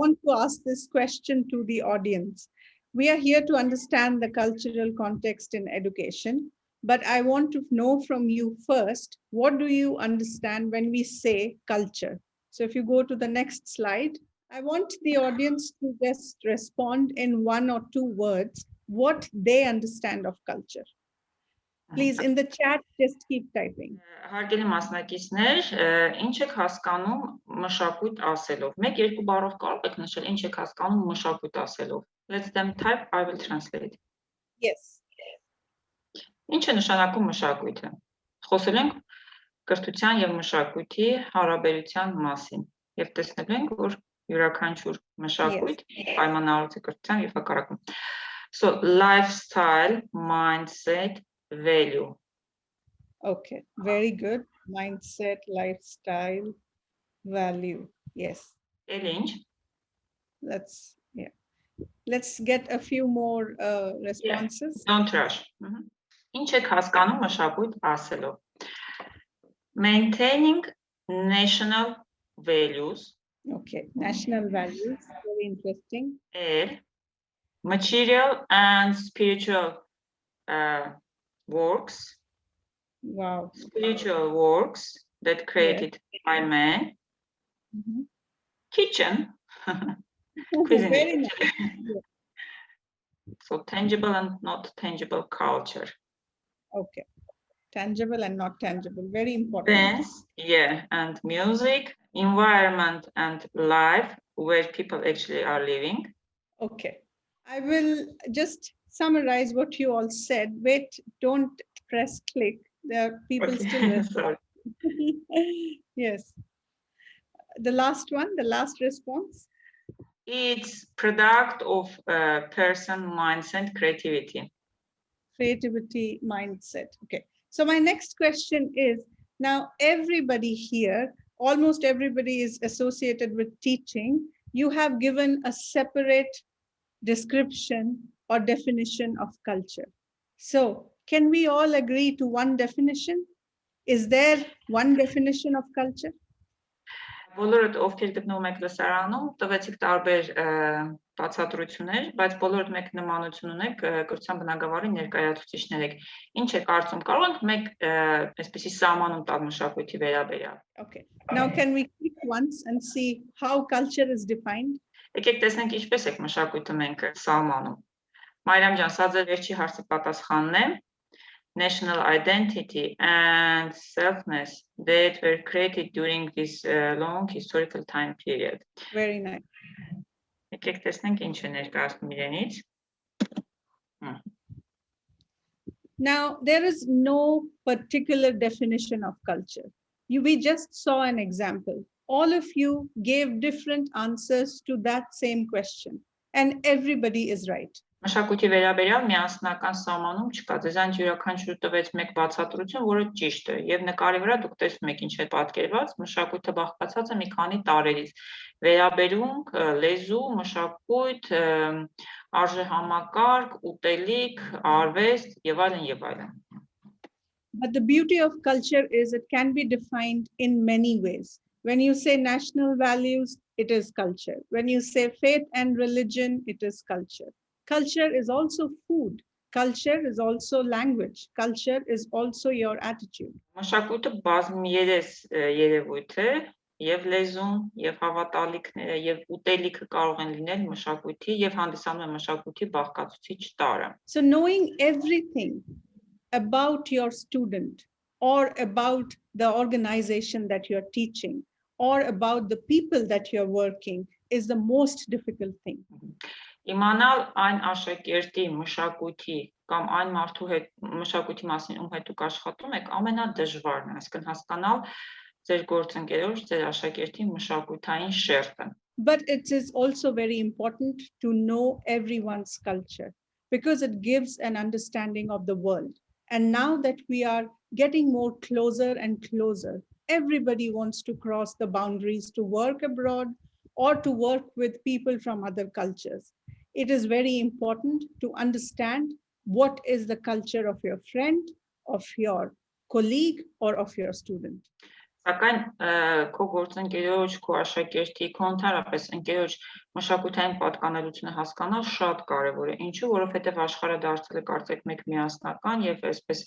want to ask this question to the audience. We are here to understand the cultural context in education, but I want to know from you first, what do you understand when we say culture? So if you go to the next slide, I want the audience to just respond in 1 or 2 words what they understand of culture. Please, in the chat, just keep typing. Հարգելի մասնակիցներ, ինչ եք հասկանում մշակույթ ասելով։ 1-2 բառով կարող եք նշել ինչ եք հասկանում մշակույթ ասելով։ Let them type, I will translate. Yes. Ինչ է նշանակում մշակույթը։ Խոսել ենք կրթության եւ մշակույթի հարաբերության մասին եւ տեսնել ենք, որ յուրաքանչյուր մշակույթ պայմանավորված է կրթության եւ հակառակում։ So lifestyle, mindset, value. Okay, very good. Mindset, lifestyle, value. Yes. Elinch. Let's get a few more responses. Yeah, don't rush. Ինչ եք հասկանում մշակույթ ասելով։ Maintaining national values. Okay, national values, very interesting. Material and spiritual works. Wow. Spiritual works that created by man. Kitchen. Very nice. So tangible and not tangible culture. Okay. Tangible and not tangible. Very important. Dance, yeah, and music, environment and life where people actually are living. Okay. I will just summarize what you all said. Wait, don't press click. There are people still. Sorry. Yes. The last one, the last response. It's product of person, mindset, creativity. Creativity, mindset. Okay. So my next question is, now everybody here, almost everybody is associated with teaching. You have given a separate description or definition of culture. So can we all agree to one definition? Is there one definition of culture? Բոլորդ ովքեր գտնվում եք լսարանում, տվեցիք տարբեր բացատրություններ, բայց բոլորդ մեկ նմանություն ունեք կրթության բնագավառի ներկայացուցիչներ եք։ Ինչ է կարծում, կարող ենք մեկ այսպեսի սահմանում տալ մշակույթի վերաբերյալ։ Okay. Now can we click once and see how culture is defined? Եկեք տեսնենք ինչպես եք մշակույթը մենք սահմանում։ Մարիամ ջան, սա ձեր վերջի հարցի պատասխանն է։ National identity and selfness that were created during this long historical time period. Very nice. Եկեք տեսնենք ինչ է ներկայացնում իրենից։ Now, there is no particular definition of culture. We just saw an example. All of you gave different answers to that same question, and everybody is right. Մշակույթի վերաբերյալ միասնական սահմանում չկա, ձեզանց յուրաքանչյուր տվեց մեկ բացատրություն, որը ճիշտ է, եւ նկարի վրա դուք տեսնում եք ինչ է պատկերված, մշակույթը բաղկացած է մի քանի տարրերից, վերաբերունք, լեզու, մշակույթ, արժեհամակարգ, ուտելիք, արվեստ եւ այլն եւ այլն. But the beauty of culture is it can be defined in many ways. When you say national values, it is culture. When you say faith and religion, it is culture. Culture is also food. Culture is also language. Culture is also your attitude. Մշակույթը բազմերես երևույթ է, եւ լեզուն, եւ հավատալիքները, եւ ուտելիքը կարող են լինել մշակույթի եւ հանդիսանում է մշակույթի բաղկացուցիչ տարրը. So knowing everything about your student or about the organization that you're teaching or about the people that you're working is the most difficult thing. Իմանալ այն աշակերտի մշակույթի կամ այն մարդու հետ մշակույթի մասին ում հետ դուք աշխատում եք ամենադժվարն է, այսինքն հասկանալ ձեր գործընկերոջ, ձեր աշակերտի մշակութային շերտը. But it is also very important to know everyone's culture because it gives an understanding of the world. And now that we are getting more closer and closer, everybody wants to cross the boundaries to work abroad or to work with people from other cultures. It is very important to understand what is the culture of your friend, of your colleague, or of your student. Սակայն քո գործընկերոջ, քո աշակերտի, քո ընդհանրապես ընկերոջ մշակութային պատկանելությունը հասկանալ շատ կարևոր է։ Ինչու, որովհետև աշխարհը դարձել է կարծեք մեկ միասնական եւ այսպես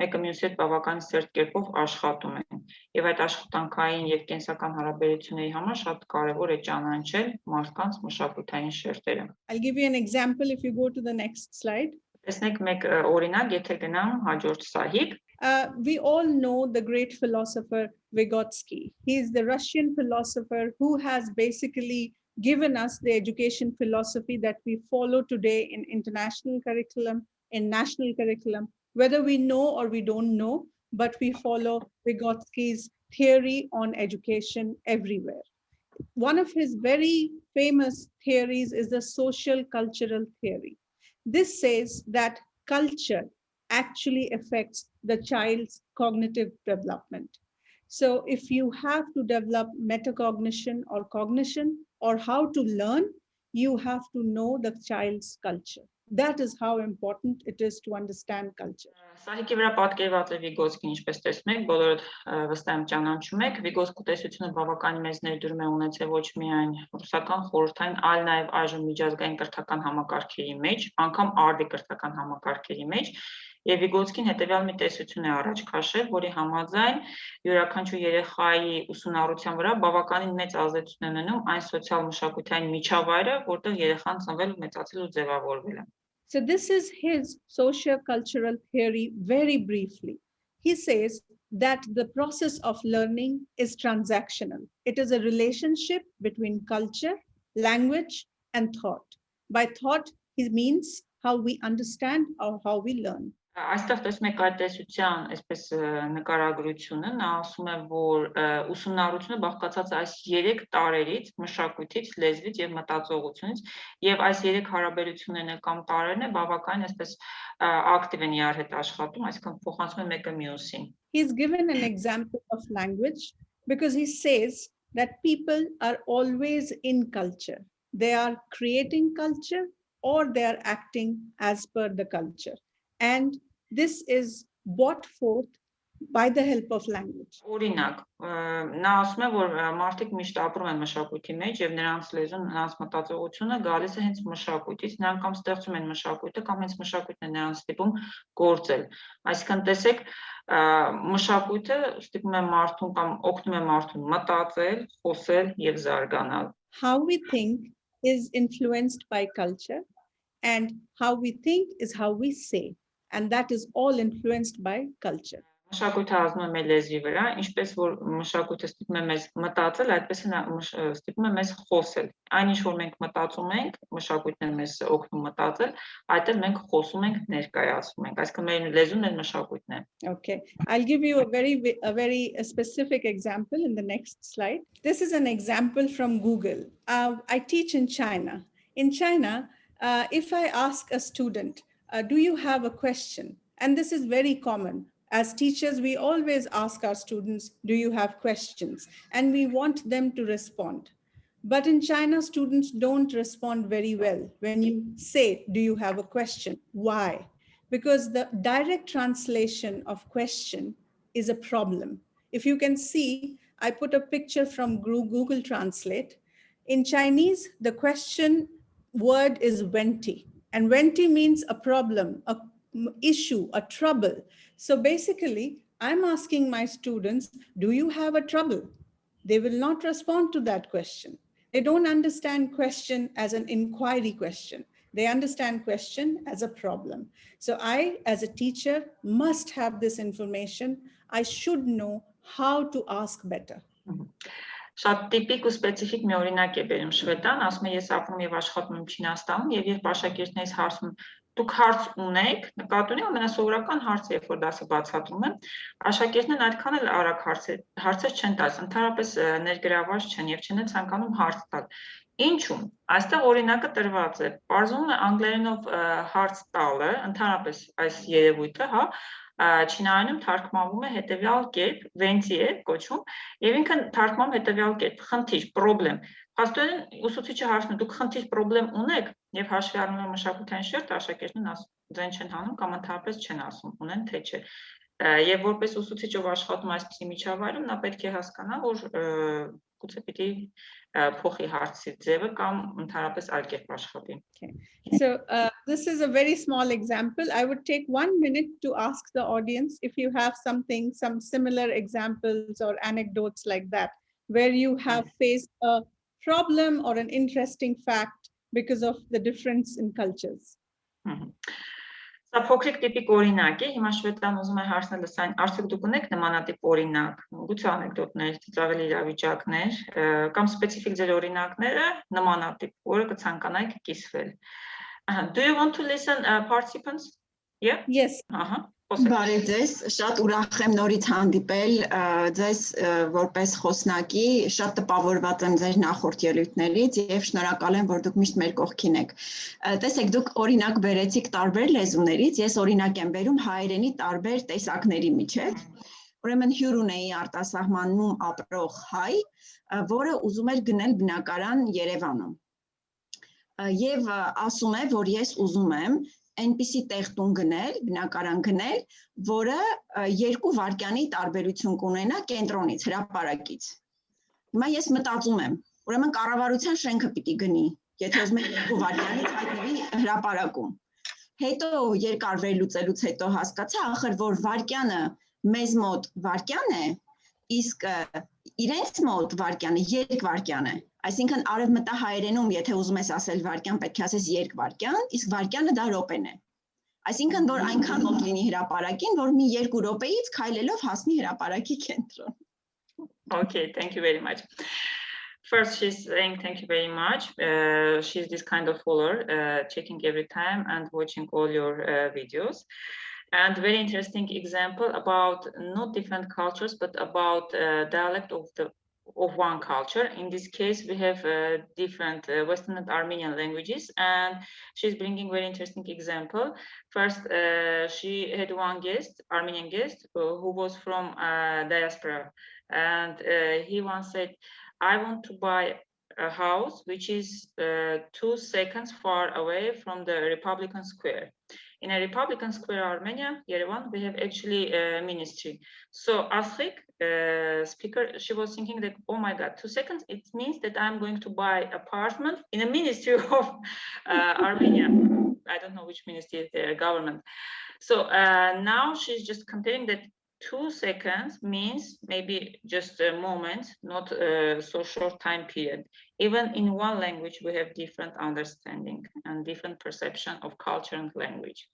մեկը մյուսի հետ բավականին սերտ կերպով աշխատում են։ Եվ այդ աշխատանքային եւ կենսական հարաբերությունների համար շատ կարևոր է ճանաչել մարդկանց մշակութային շերտերը։ I'll give you an example if you go to the next slide. Տեսնեք մեկ օրինակ, եթե գնամ հաջորդ սահիկ, We all know the great philosopher Vygotsky. He is the Russian philosopher who has basically given us the education philosophy that we follow today in international curriculum, in national curriculum, whether we know or we don't know, but we follow Vygotsky's theory on education everywhere. One of his very famous theories is the social cultural theory. This says that culture actually affects the child's cognitive development. So if you have to develop metacognition or cognition or how to learn, you have to know the child's culture. That is how important it is to understand culture. Սահիկի վրա պատկերված է Վիգոտսկին, ինչպես տեսնում եք, բոլորդ վստահ եմ ճանաչում եք, Վիգոտսկու տեսությունը բավականին մեծ ներդրում է ունեցել ոչ միայն ռուսական խորհրդային, այլ նաև այժմ միջազգային կրթական համակարգերի մեջ, անգամ արդի կրթական համակարգերի մեջ, եւ Վիգոտսկին հետեւյալ մի տեսություն է առաջ քաշել, որի համաձայն յուրաքանչյուր երեխայի ուսումնառության վրա բավականին մեծ ազդեցություն է ունենում այն սոցիալ-մշակութային միջավայրը, որտեղ երեխան ծնվել ու մեծացել ու ձևավորվել է։ So this is his socio-cultural theory very briefly. He says that the process of learning is transactional. It is a relationship between culture, language, and thought. By thought, he means how we understand or how we learn. Այստեղ տեսնում եք այդ տեսության այսպես նկարագրությունը, նա ասում է, որ ուսումնառությունը բաղկացած է այս 3 տարերից, մշակույթից, լեզվից եւ մտածողությունից, եւ այս 3 հարաբերություններն կամ տարերն է բավականին այսպես ակտիվ են իրար հետ աշխատում, այսինքն փոխանցում են մեկը մյուսին։ He's given an example of language because he says that people are always in culture. They are creating culture or they are acting as per the culture. And this is brought forth by the help of language. Օրինակ, նա ասում է, որ մարդիկ միշտ ապրում են մշակույթի մեջ եւ նրանց լեզուն, նրանց մտածողությունը գալիս է հենց մշակույթից, նրանք կամ ստեղծում են մշակույթը, կամ հենց մշակույթն է նրանց ստիպում գործել։ Այսինքն տեսեք, մշակույթը ստիպում է մարդուն կամ օգնում է մարդուն մտածել, խոսել եւ զարգանալ։ How we think is influenced by culture, and how we think is how we say, and that is all influenced by culture. Մշակույթը ազդում է մեր լեզվի վրա, ինչպես որ մշակույթը ստիպում է մեզ մտածել, այդպես է ստիպում է մեզ խոսել։ Այն ինչ որ մենք մտածում ենք, մշակույթն է մեզ օգնում մտածել, այդտեղ մենք խոսում ենք, ներկայացնում ենք, այսինքն մեր լեզուն է մշակույթն է։ Okay, I'll give you a very specific example in the next slide. This is an example from Google. I teach in China. In China, if I ask a student, do you have a question? And this is very common. As teachers, we always ask our students, do you have questions? And we want them to respond. But in China, students don't respond very well when you say, do you have a question? Why? Because the direct translation of question is a problem. If you can see, I put a picture from Google Translate. In Chinese, the question word is venti, and venti means a problem, a issue, a trouble. So basically, I'm asking my students, do you have a trouble? They will not respond to that question. They don't understand question as an inquiry question. They understand question as a problem. So I, as a teacher, must have this information. I should know how to ask better. Շատ տիպիկ ու սպეციფიկ մի օրինակ է բերում Շվետան, ասում է ես ապրում եւ աշխատում եմ Չինաստանում եւ երբ աշակերտներից հարցում դուք հարց ունեք, նկատի ունի ամենասովորական հարցը, երբ որ դասը բացատրում եմ, աշակերտներն այդքան էլ արագ հարցեր չեն տալիս, ընդհանրապես ներգրաված չեն եւ չեն ցանկանում հարց տալ։ Ինչու՞մ։ Այստեղ օրինակը տրված է։ Պարզվում է անգլերենով հարց տալը, ընդհանրապես այս երևույթը, հա, Չինարենում թարգմանվում է հետևյալ կերպ, վենտի է կոչվում, եւ ինքն թարգմանում հետևյալ կերպ, խնդիր, պրոբլեմ։ Փաստորեն ուսուցիչը հարցնում է, դուք խնդիր, պրոբլեմ ունեք, եւ հաշվի առնում է մշակութային շերտը, աշակերտներն ձեն չեն հանում կամ ընդհանրապես չեն ասում, ունեն թե չէ։ Եվ որպես ուսուցիչ ով աշխատում այսպիսի միջավայրում, նա պետք է հասկանա, որ գուցե պիտի փոխի հարցի ձևը կամ ընդհանրապես այլ կերպ աշխատի։ So this is a very small example. I would take 1 minute to ask the audience if you have some similar examples or anecdotes like that, where you have faced a problem or an interesting fact because of the difference in cultures. Սա փոքրիկ տիպիկ օրինակ է, հիմա Շվետան ուզում է հարցնել լսային, արդյոք դուք ունեք նմանատիպ օրինակ, գուցե անեկդոտներ, ծիծաղելի իրավիճակներ, կամ սպეციფიկ ձեր օրինակները նմանատիպ, որը կցանկանայիք կիսվել։ Do you want to listen, participants? Yeah? Yes. Բարև ձեզ, շատ ուրախ եմ նորից հանդիպել ձեզ որպես խոսնակի, շատ տպավորված եմ ձեր նախորդ ելույթներից եւ շնորհակալ եմ, որ դուք միշտ մեր կողքին եք։ Տեսեք, դուք օրինակ բերեցիք տարբեր լեզուներից, ես օրինակ եմ բերում հայերենի տարբեր տեսակների միջև։ Ուրեմն հյուր ունեի արտասահմանում ապրող հայ, որը ուզում էր գնել բնակարան Երևանում։ Եվ ասում է, որ ես ուզում եմ այնպիսի տեղ տուն գնել, բնակարան գնել, որը 2 վայրկյանի տարբերություն կունենա կենտրոնից, հրապարակից։ Հիմա ես մտածում եմ, ուրեմն կառավարության շենքը պիտի գնի, եթե ուզում եք 2 վայրկյանից հայտնվի հրապարակում։ Հետո երկար վերլուծելուց հետո հասկացա, ախր որ վայրկյանը մեզ մոտ վայրկյան է, իսկ իրենց մոտ վայրկյանը երկվայրկյան է։ Այսինքն արևմտահայերենում, եթե ուզում ես ասել վայրկյան, պետք է ասես երկվայրկյան, իսկ վայրկյանը դա րոպեն է։ Այսինքն որ այնքան մոտ լինի հրապարակին, որ մի 2 րոպեից քայլելով հասնի հրապարակի կենտրոն։ Okay, thank you very much. First, she's saying thank you very much. She's this kind of follower, checking every time and watching all your videos. And very interesting example about not different cultures, but about dialect of one culture. In this case, we have different Western and Armenian languages, and she's bringing very interesting example. First, she had one guest, Armenian guest, who was from diaspora, and he once said, I want to buy a house which is 2 seconds far away from the Republican Square. In a Republican Square, Armenia, Yerevan, we have actually a ministry. So Asrik, speaker, she was thinking that, oh my God, 2 seconds, it means that I'm going to buy apartment in a ministry of Armenia. I don't know which ministry is the government. So now she's just comparing that 2 seconds means maybe just a moment, not so short time period. Even in one language, we have different understanding and different perception of culture and language.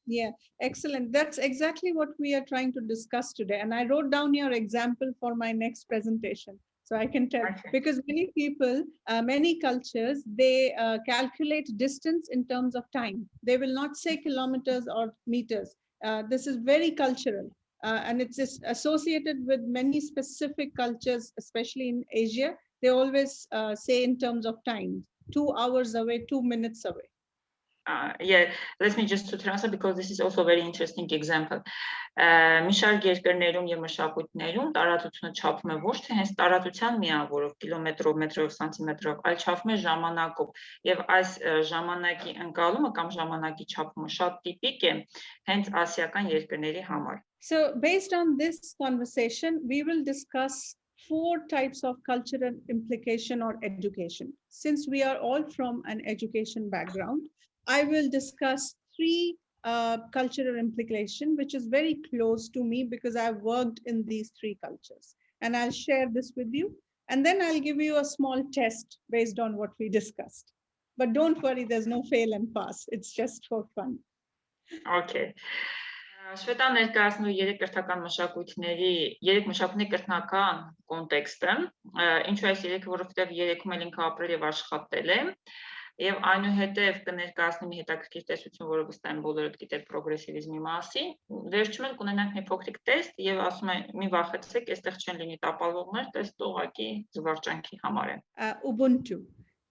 Yeah, excellent. That's exactly what we are trying to discuss today. And I wrote down your example for my next presentation. So I can tell, because many people, many cultures, they calculate distance in terms of time. They will not say kilometers or meters. This is very cultural. And it's associated with many specific cultures, especially in Asia. They always say in terms of time, 2 hours away, 2 minutes away. Yeah, let me just to translate because this is also a very interesting example. Միշարք երկրներում եւ մշակույթներում տարածությունը չափվում է ոչ թե հենց տարածության միավորով, կիլոմետրով, մետրով, սանտիմետրով, այլ չափվում է ժամանակով։ Եվ այս ժամանակի ընկալումը կամ ժամանակի չափումը շատ տիպիկ է հենց ասիական երկրների համար։ So based on this conversation, we will discuss 4 types of cultural implication or education. Since we are all from an education background, I will discuss 3 cultural implication, which is very close to me because I've worked in these 3 cultures. And I'll share this with you. And then I'll give you a small test based on what we discussed. But don't worry, there's no fail and pass. It's just for fun. Okay. Շվետան ներկայացնելու 3 կրթական մշակույթների, 3 մշակույթների կրթական կոնտեքստը, ինչու այս 3-ը, որովհետև 3-ում էլ ինքը ապրել եւ աշխատել է, եւ այնուհետեւ կներկայացնեմ հետաքրքիր տեսություն, որը վստահ եմ բոլորդ գիտեք պրոգրեսիվիզմի մասին, վերջում էլ կունենանք մի փոքրիկ տեստ եւ ասում եմ մի վախեցեք, այստեղ չեն լինի տապալողներ, տեստ ուղղակի զվարճանքի համար է։ Ubuntu.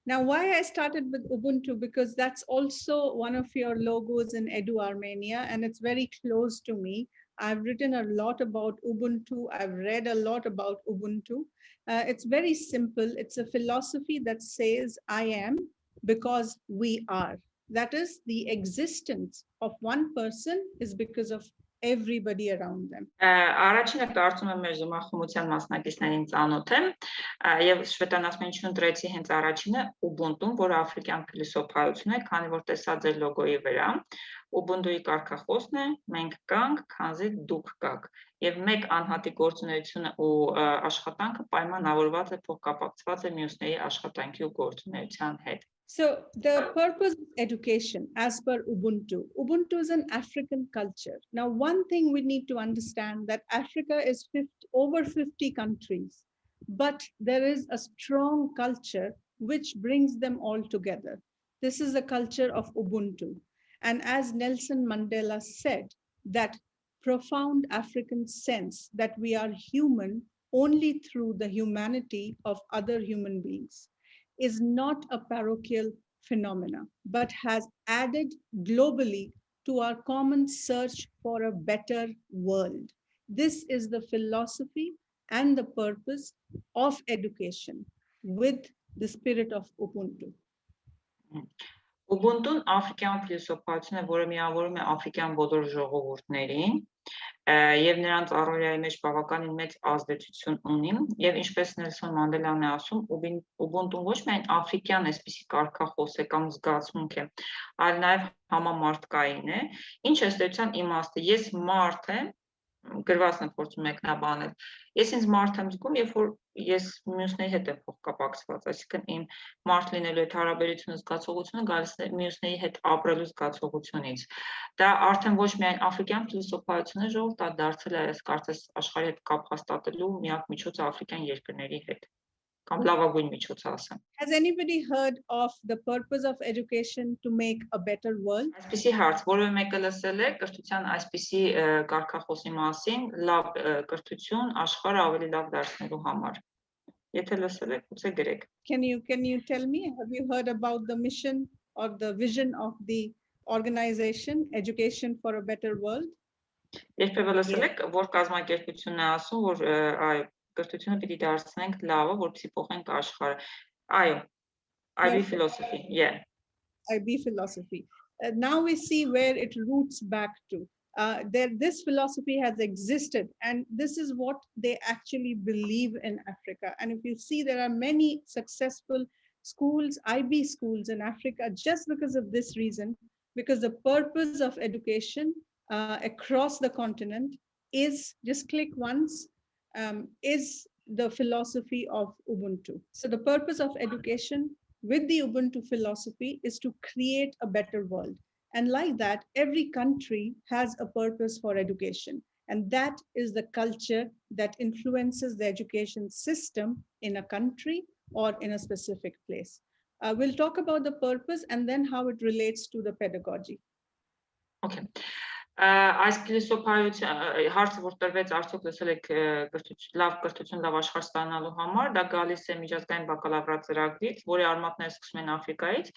Now, why I started with Ubuntu, because that's also one of your logos in EduArmenia, and it's very close to me. I've written a lot about Ubuntu. I've read a lot about Ubuntu. It's very simple. It's a philosophy that says, I am because we are. That is, the existence of one person is because of everybody around them. Առաջինը կարծում եմ մեր զոմախմության մասնակիցներին ծանոթ եմ, եւ շվետանացմենչուն դրեցի հենց առաջինը Ubuntu-ն, որը աֆրիկյան փիլիսոփայություն է, քանի որ տեսա ձեր լոգոյի վրա։ Ubuntu-ի կարգախոսն է մենք կանք, քանզի դուք կաք։ Եվ մեկ անհատի գործունեությունը ու աշխատանքը պայմանավորված է փոխկապակցված է մյուսների աշխատանքի ու գործունեության հետ։ So the purpose of education as per Ubuntu. Ubuntu is an African culture. Now, one thing we need to understand that Africa is over 50 countries, but there is a strong culture which brings them all together. This is the culture of Ubuntu. And as Nelson Mandela said, that profound African sense that we are human only through the humanity of other human beings is not a parochial phenomena, but has added globally to our common search for a better world. This is the philosophy and the purpose of education with the spirit of Ubuntu. Ubuntu-ն աֆրիկյան փիլիսոփայություն է, որը միավորում է աֆրիկյան բոլոր ժողովուրդներին եւ նրանց առօրյայի մեջ բավականին մեծ ազդեցություն ունի եւ ինչպես Նելսոն Մանդելան է ասում, Ubuntu-ն ոչ միայն աֆրիկյան այսպիսի կարգախոս է կամ զգացմունք է, այլ նաեւ համամարտկային է։ Ինչ է ստեցության իմաստը։ Ես մարդ եմ, գրվածն է փորձում մեկնաբանել։ Ես ինձ մարդ եմ զգում, երբ որ ես մյուսների հետ եմ փոխկապակցված, այսինքն իմ մարդ լինելու այդ հարաբերությունը զգացողությունը գալիս է մյուսների հետ ապրելու զգացողությունից։ Դա արդեն ոչ միայն աֆրիկյան փիլիսոփայություն է, ժողովուրդ, դա դարձել է այս կարծես աշխարհի հետ կապ հաստատելու միակ միջոցը աֆրիկյան երկրների հետ։ Կամ լավագույն միջոցը ասեմ։ Has anybody heard of the purpose of education to make a better world? Այսպիսի հարց, որևէ մեկը լսել է կրթության այսպիսի կարգախոսի մասին, լավ կրթություն աշխարհը ավելի լավ դարձնելու համար։ Եթե լսել եք, գուցե գրեք։ Can you tell me, have you heard about the mission or the vision of the organization, Education for a Better World? Երբևէ լսել եք, որ կազմակերպությունն է ասում, որ այ կրթությունը պիտի դարձնենք լավը, որպեսզի փոխենք աշխարհը։ Այո, IB philosophy, yeah. IB philosophy. Now we see where it roots back to. This philosophy has existed, and this is what they actually believe in Africa. And if you see, there are many successful schools, IB schools in Africa, just because of this reason, because the purpose of education across the continent is, just click once, is the philosophy of Ubuntu. So the purpose of education with the Ubuntu philosophy is to create a better world. And like that, every country has a purpose for education. And that is the culture that influences the education system in a country or in a specific place. We'll talk about the purpose and then how it relates to the pedagogy. Okay. Այս փիլիսոփայության հարցը, որ տրվեց արդյոք լսել եք լավ կրթություն, լավ աշխարհ ստանալու համար, դա գալիս է միջազգային բակալավրատ ծրագրից, որի արմատները սկսում են Աֆրիկայից։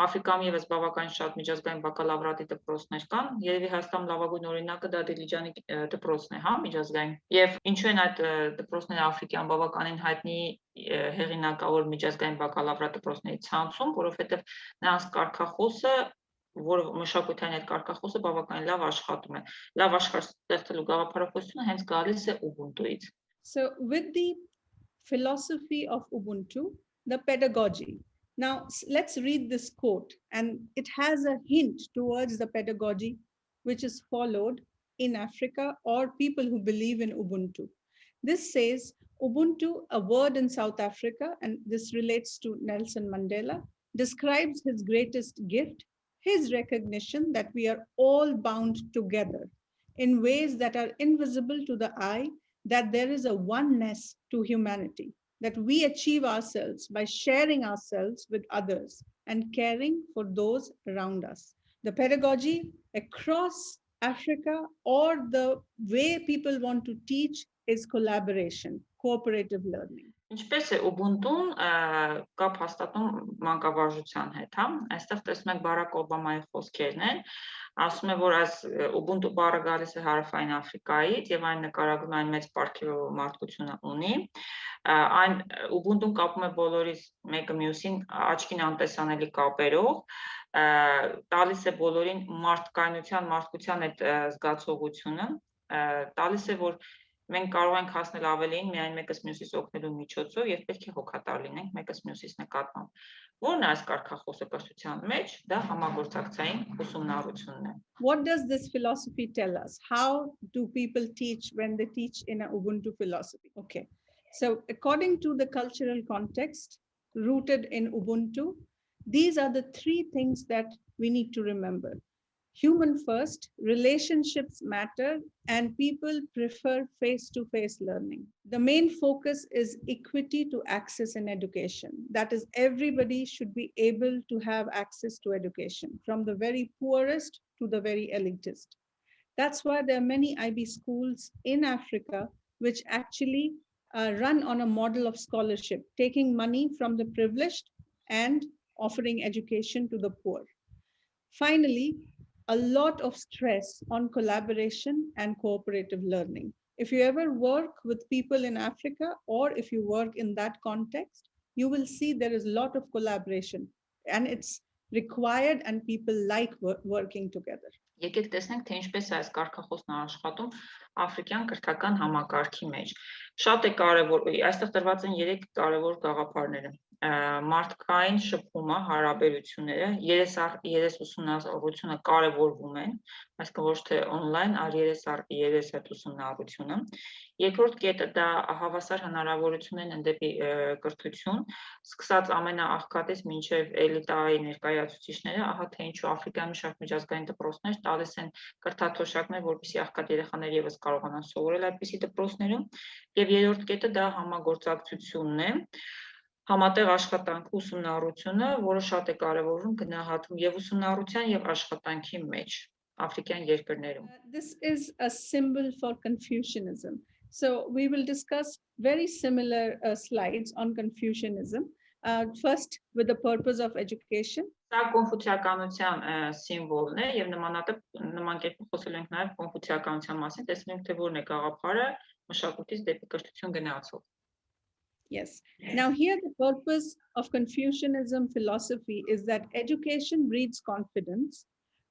Աֆրիկայում եւս բավականին շատ միջազգային բակալավրատի դպրոցներ կան։ Երևի Հայաստանում լավագույն օրինակը դա Դիլիջանի դպրոցն է, հա, միջազգային։ Եվ ինչու են այդ դպրոցները Աֆրիկյան բավականին հայտնի հեղինակավոր միջազգային բակալավրատ դպրոցների ցանցում, որովհետեւ նրանց կարգախոսը որ մշակութային այդ կարգախոսը բավականին լավ աշխատում է։ Լավ աշխարհ ստեղծելու գաղափարախոսությունը հենց գալիս է Ubuntu-ից։ So with the philosophy of Ubuntu, the pedagogy. Now let's read this quote, and it has a hint towards the pedagogy which is followed in Africa or people who believe in Ubuntu. This says, Ubuntu, a word in South Africa, and this relates to Nelson Mandela, describes his greatest gift, his recognition that we are all bound together in ways that are invisible to the eye, that there is a oneness to humanity, that we achieve ourselves by sharing ourselves with others and caring for those around us. The pedagogy across Africa, or the way people want to teach, is collaboration, cooperative learning. Ինչպես է Ubuntu-ն կապ հաստատում մանկավարժության հետ, հա? Այստեղ տեսնում եք Բարակ Օբամայի խոսքերն են, ասում է, որ այս Ubuntu բառը գալիս է Հարավային Աֆրիկայից եւ այն նկարագրում այն մեծ պարգևը մարդկությունը ունի։ Այն Ubuntu-ն կապում է բոլորիս մեկը մյուսին աչքին անտեսանելի կապերով, տալիս է բոլորին մարդկայնության, մարդկության այդ զգացողությունը, տալիս է, որ մենք կարող ենք հասնել ավելին միայն մեկս մյուսից օգնելու միջոցով եւ պետք է հոգատար լինենք մեկս մյուսից նկատմամբ։ Որն է այս կարգախոսը կրթության մեջ, դա համագործակցային ուսումնառությունն է։ What does this philosophy tell us? How do people teach when they teach in a Ubuntu philosophy? Okay, so according to the cultural context rooted in Ubuntu, these are the three things that we need to remember. Human first, relationships matter, and people prefer face-to-face learning. The main focus is equity to access in education. That is, everybody should be able to have access to education, from the very poorest to the very elitist. That's why there are many IB schools in Africa which actually run on a model of scholarship, taking money from the privileged and offering education to the poor. Finally, a lot of stress on collaboration and cooperative learning. If you ever work with people in Africa, or if you work in that context, you will see there is a lot of collaboration, and it's required and people like working together. Եկեք տեսնենք, թե ինչպես է այս կարգախոսն աշխատում աֆրիկյան կրթական համակարգի մեջ։ Շատ է կարևոր, այստեղ տրված են 3 կարևոր գաղափարները. Մարդկային շփումը, հարաբերությունները, երես ուսումնառությունը կարևորվում են, այսինքն ոչ թե on-line, այլ երես այդ ուսումնառությունը։ Երկրորդ կետը դա հավասար հնարավորություններն են դեպի կրթություն, սկսած ամենաաղքատից մինչև էլիտայի ներկայացուցիչները, ահա թե ինչու Աֆրիկայում մի շարք միջազգային դպրոցներ տալիս են կրթաթոշակներ, որպեսզի աղքատ երեխաները ևս կարողանան սովորել այդպիսի դպրոցներում, եւ երրորդ կետը դա համագործակցությունն է, համատեղ աշխատանք ուսումնառությունը, որը շատ է կարևորում գնահատվում եւ ուսումնառության եւ աշխատանքի մեջ Աֆրիկյան երկրներում։ This is a symbol for Confucianism. So we will discuss very similar slides on Confucianism. First, with the purpose of education. Դա կոնֆուցիականության սիմվոլն է եւ նման կերպով խոսել ենք նաեւ կոնֆուցիականության մասին, տեսնում ենք թե որն է գաղափարը մշակույթից դեպի կրթություն գնացող։ Yes. Now here the purpose of Confucianism philosophy is that education breeds confidence,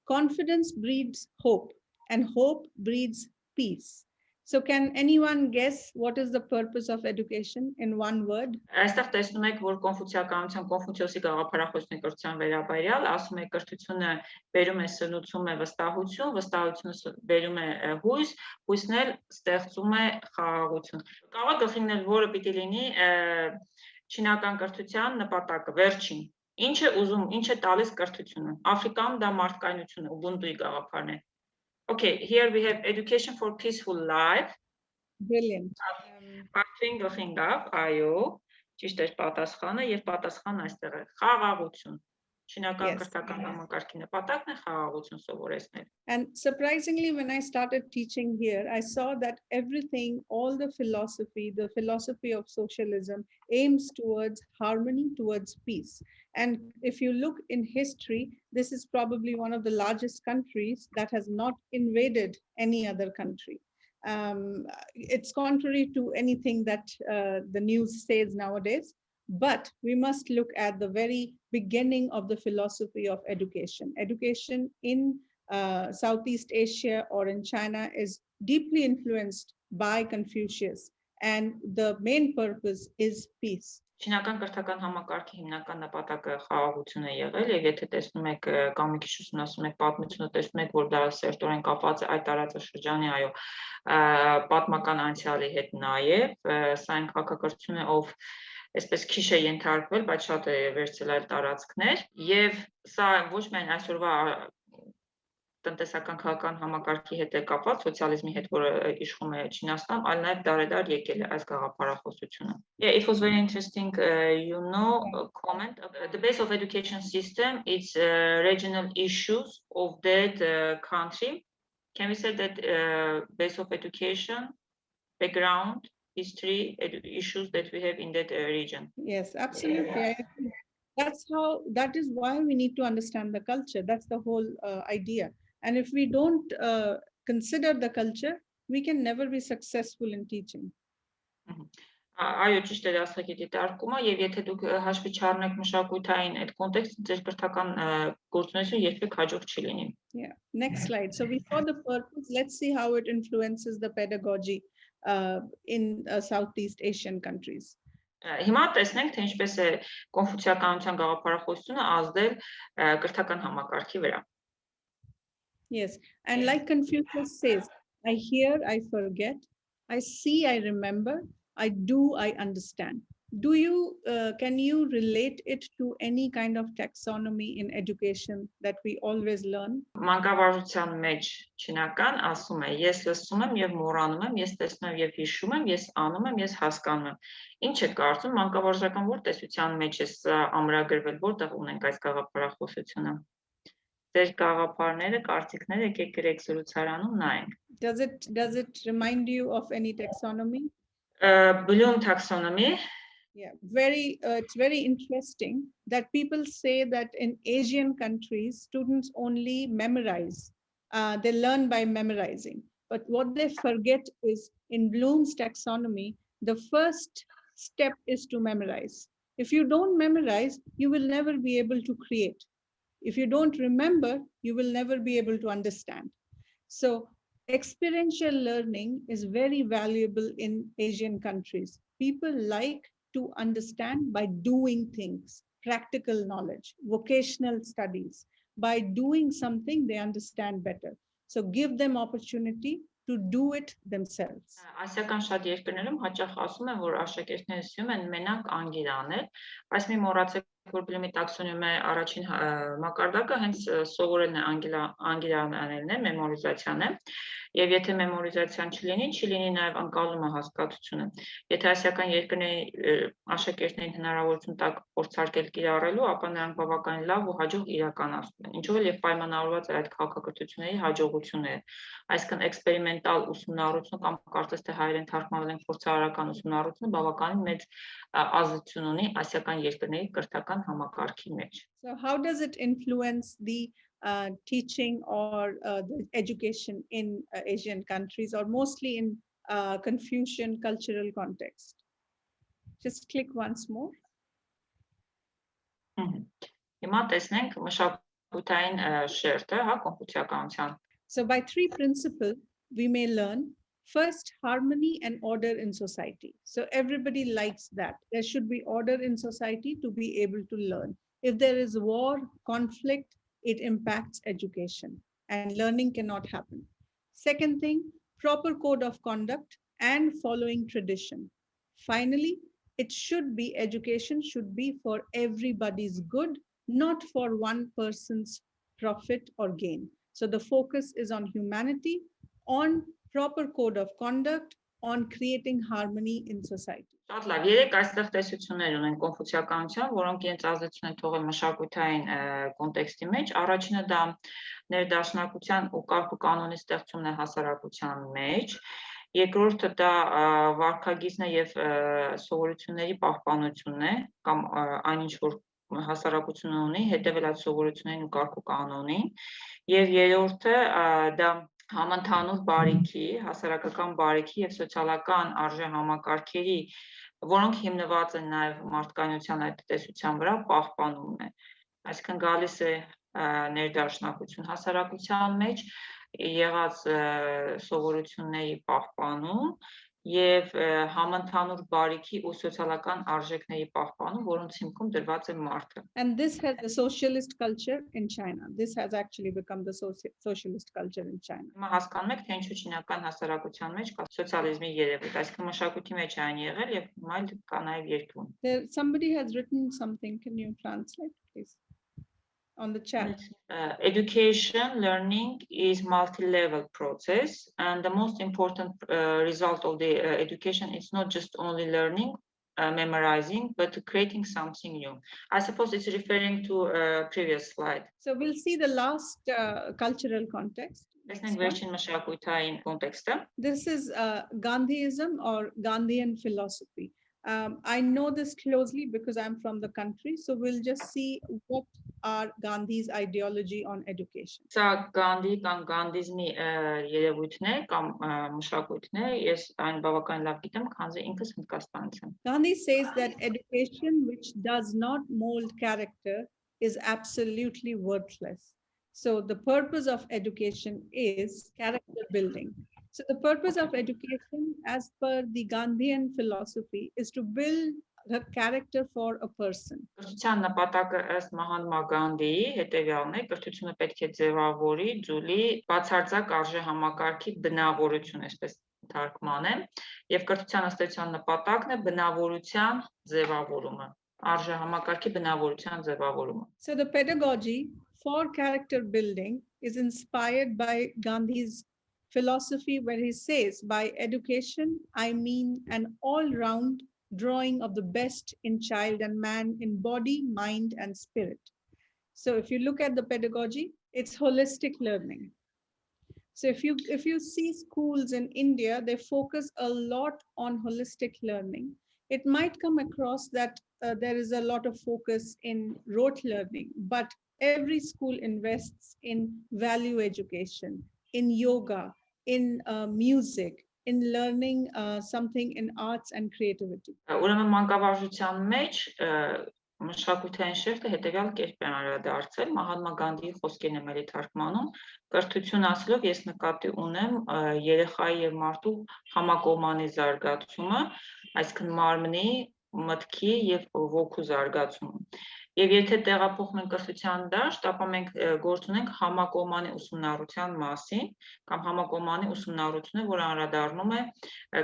confidence breeds hope, and hope breeds peace. So can anyone guess what is the purpose of education in one word? Այստեղ տեսնում եք, որ կոնֆուցիականության Կոնֆուցիոսի գաղափարախոսն է կրթության վերաբերյալ, ասում է կրթությունը բերում է սնուցում է վստահություն, վստահությունը բերում է հույս, հույսն էլ ստեղծում է խաղաղություն։ Կարող է գլխինել, որը պիտի լինի չինական կրթության նպատակը, վերջին։ Ինչ է ուզում, ինչ է տալիս կրթությունը։ Աֆրիկայում դա մարդկայնությունը, Ubuntu-ի գաղափարն է։ Okay, here we have education for peaceful life. Brilliant. Պատվին գլխինգավ, այո, ճիշտ է պատասխանը եւ պատասխանը այստեղ է խաղաղություն։ Չինական կրթական համակարգի նպատակն է խաղաղություն սովորեցնել։ And surprisingly, when I started teaching here, I saw that everything, all the philosophy of socialism aims towards harmony, towards peace. And if you look in history, this is probably one of the largest countries that has not invaded any other country. It's contrary to anything that the news says nowadays, but we must look at the very beginning of the philosophy of education. Education in Southeast Asia or in China is deeply influenced by Confucius, and the main purpose is peace. Չինական կրթական համակարգի հիմնական նպատակը խաղաղություն է եղել, եւ եթե տեսնում եք կամ մի քիչ ուսումնասիրում եք պատմությունը, տեսնում եք, որ դա սերտորեն կապված է այդ տարածաշրջանի, այո, պատմական անցյալի հետ նաեւ, սա այն քաղաքակրթություն է, ով այսպես քիչ է ենթարկվել, բայց շատ է վերցել այլ տարածքներ, եւ սա ոչ միայն այսօրվա տնտեսական քաղաքական համակարգի հետ է կապված, սոցիալիզմի հետ, որը իշխում է Չինաստանում, այլ նաև դարեդար եկել է այս գաղափարախոսությունը։ Yeah, it was very interesting, comment. The base of education system is regional issues of that country. Can we say that base of education, background, history, issues that we have in that region? Yes, absolutely. That is why we need to understand the culture. That's the whole idea. And if we don't consider the culture, we can never be successful in teaching. Այո, ճիշտ է դասակի դիտարկումը, եւ եթե դուք հաշվի չառնեք մշակութային այդ կոնտեքստը, ձեր կրթական գործունեությունը երբեք հաջող չի լինի։ Yeah. Next slide. So we saw the purpose. Let's see how it influences the pedagogy in Southeast Asian countries. Հիմա տեսնենք, թե ինչպես է կոնֆուցիականության գաղափարախոսությունը ազդել կրթական համակարգի վրա։ Yes, and like Confucius says, I hear, I forget, I see, I remember, I do, I understand. Can you relate it to any kind of taxonomy in education that we always learn? Մանկավարժության մեջ չինական ասում է, ես լսում եմ եւ մոռանում եմ, ես տեսնում եմ եւ հիշում եմ, ես անում եմ, ես հասկանում եմ։ Ինչ է կարծում մանկավարժական որ տեսության մեջ է ամրագրվել, որտեղ ունենք այս գաղափարախոսությունը։ Ձեր գաղափարները, կարծիքները եկեք գրեք զրուցարանում նայենք։ Does it remind you of any taxonomy? Bloom taxonomy. Yeah, it's very interesting that people say that in Asian countries, students only memorize. They learn by memorizing. But what they forget is in Bloom's taxonomy, the first step is to memorize. If you don't memorize, you will never be able to create. If you don't remember, you will never be able to understand. So experiential learning is very valuable in Asian countries. People like to understand by doing things, practical knowledge, vocational studies. By doing something, they understand better. So give them opportunity to do it themselves. Ասիական շատ երկրներում հաճախ ասում են, որ աշակերտները սիրում են մենակ անգիր անել, բայց մի մոռացեք, որ Բլումի տաքսոնոմի առաջին մակարդակը հենց սովորելն է անգիր անելն է, մեմորիզացիան է, եւ եթե մեմորիզացիան չլինի նաեւ անկալումը հասկացությունը։ Եթե ասիական երկրների աշակերտներին հնարավորություն տակ փորձարկել կիրառելու, ապա նրանք բավականին լավ ու հաջող իրականացնում են։ Ինչով էլ եւ պայմանավորված է այդ քաղաքակրթությունների հաջողությունը։ Այսինքն էքսպերիմենտալ ուսումնառությունը կամ կարծես թե հայերեն թարգմանվել են փորձարարական ուսումնառությունը բավականին մեծ ազդեցություն ունի ասիական երկրների կրթական համակարգի մեջ։ So how does it influence the teaching or the education in Asian countries, or mostly in Confucian cultural context? Just click once more. Հիմա տեսնենք մշակութային շերտը, հա, կոնֆուցիականության։ So by three principles, we may learn first harmony and order in society. So everybody likes that. There should be order in society to be able to learn. If there is war, conflict, it impacts education and learning cannot happen. Second thing, proper code of conduct and following tradition. Finally, education should be for everybody's good, not for one person's profit or gain. So the focus is on humanity, on proper code of conduct, on creating harmony in society. Շատ լավ, երեք այստեղ տեսություններ ունեն կոնֆուցիականության, որոնք իրենց ազդեցություն են թողել մշակութային կոնտեքստի մեջ։ Առաջինը դա ներդաշնակության ու կարգ ու կանոնի ստեղծումն է հասարակության մեջ։ Երկրորդը դա վարքագիծն է եւ սովորությունների պահպանությունն է, կամ այնինչ որ հասարակությունը ունի, հետևել այդ սովորություններին ու կարգ ու կանոնին։ Եվ երրորդը դա համընդհանուր բարիքի, հասարակական բարիքի եւ սոցիալական արժեհամակարգերի, որոնք հիմնված են նաեւ մարդկայնության այդ տեսության վրա, պահպանումն է։ Այսինքն գալիս է ներդաշնակություն հասարակության մեջ, եղած սովորությունների պահպանում եւ համընդհանուր բարիքի ու սոցիալական արժեքների պահպանում, որոնց հիմքում դրված է մարդը։ And this has a socialist culture in China. This has actually become the socialist culture in China. Հիմա հասկանում եք, թե ինչու չինական հասարակության մեջ կա սոցիալիզմի երևույթ, այսինքն մշակույթի մեջ այն եղել եւ հիմա էլ կա նաեւ երկրում։ Somebody has written something. Can you translate, please? On the chat. Education, learning is multi-level process, and the most important result of the education is not just only learning, memorizing, but creating something new. I suppose it's referring to a previous slide. So we'll see the last cultural context. This is Gandhiism or Gandhian philosophy. I know this closely because I'm from the country, so we'll just see what are Gandhi's ideology on education. Սա Գանդի կամ Գանդիզմի երևույթներ կամ մշակույթներ, ես այն բավական լավ գիտեմ, քանզի ինքս Հնդկաստանից եմ։ Gandhi says that education which does not mold character is absolutely worthless. So the purpose of education is character building. So the purpose of education, as per the Gandhian philosophy, is to build a character for a person. Կրթության նպատակը ըստ Մահատմա Գանդիի հետևյալն է, կրթությունը պետք է ձևավորի ձուլի բացարձակ արժեհամակարգի բնավորություն, այսպես թարգմանեմ, եւ կրթության ըստեյության նպատակն է բնավորության ձևավորումը, արժեհամակարգի բնավորության ձևավորումը։ So the pedagogy for character building is inspired by Gandhi's philosophy, where he says, by education, I mean an all-round drawing of the best in child and man in body, mind, and spirit. So if you look at the pedagogy, it's holistic learning. So if you see schools in India, they focus a lot on holistic learning. It might come across that there is a lot of focus in rote learning, but every school invests in value education, in yoga, in music, in learning something in arts and creativity. Ուրեմն մանկավարժության մեջ մշակութային շերտը հետևյալ կերպ են անդրադարձել Մահատմա Գանդիի խոսքերն եմ էլի թարգմանում, կրթություն ասելով ես նկատի ունեմ երեխայի եւ մարդու համակողմանի զարգացումը, այսինքն մարմնի, մտքի եւ ոգու զարգացումը։ Եվ եթե տեղափոխում ենք կրթության դաշտ, ապա մենք գործ ունենք համակողմանի ուսումնառության մասին, կամ համակողմանի ուսումնառությունը, որը անդրադառնում է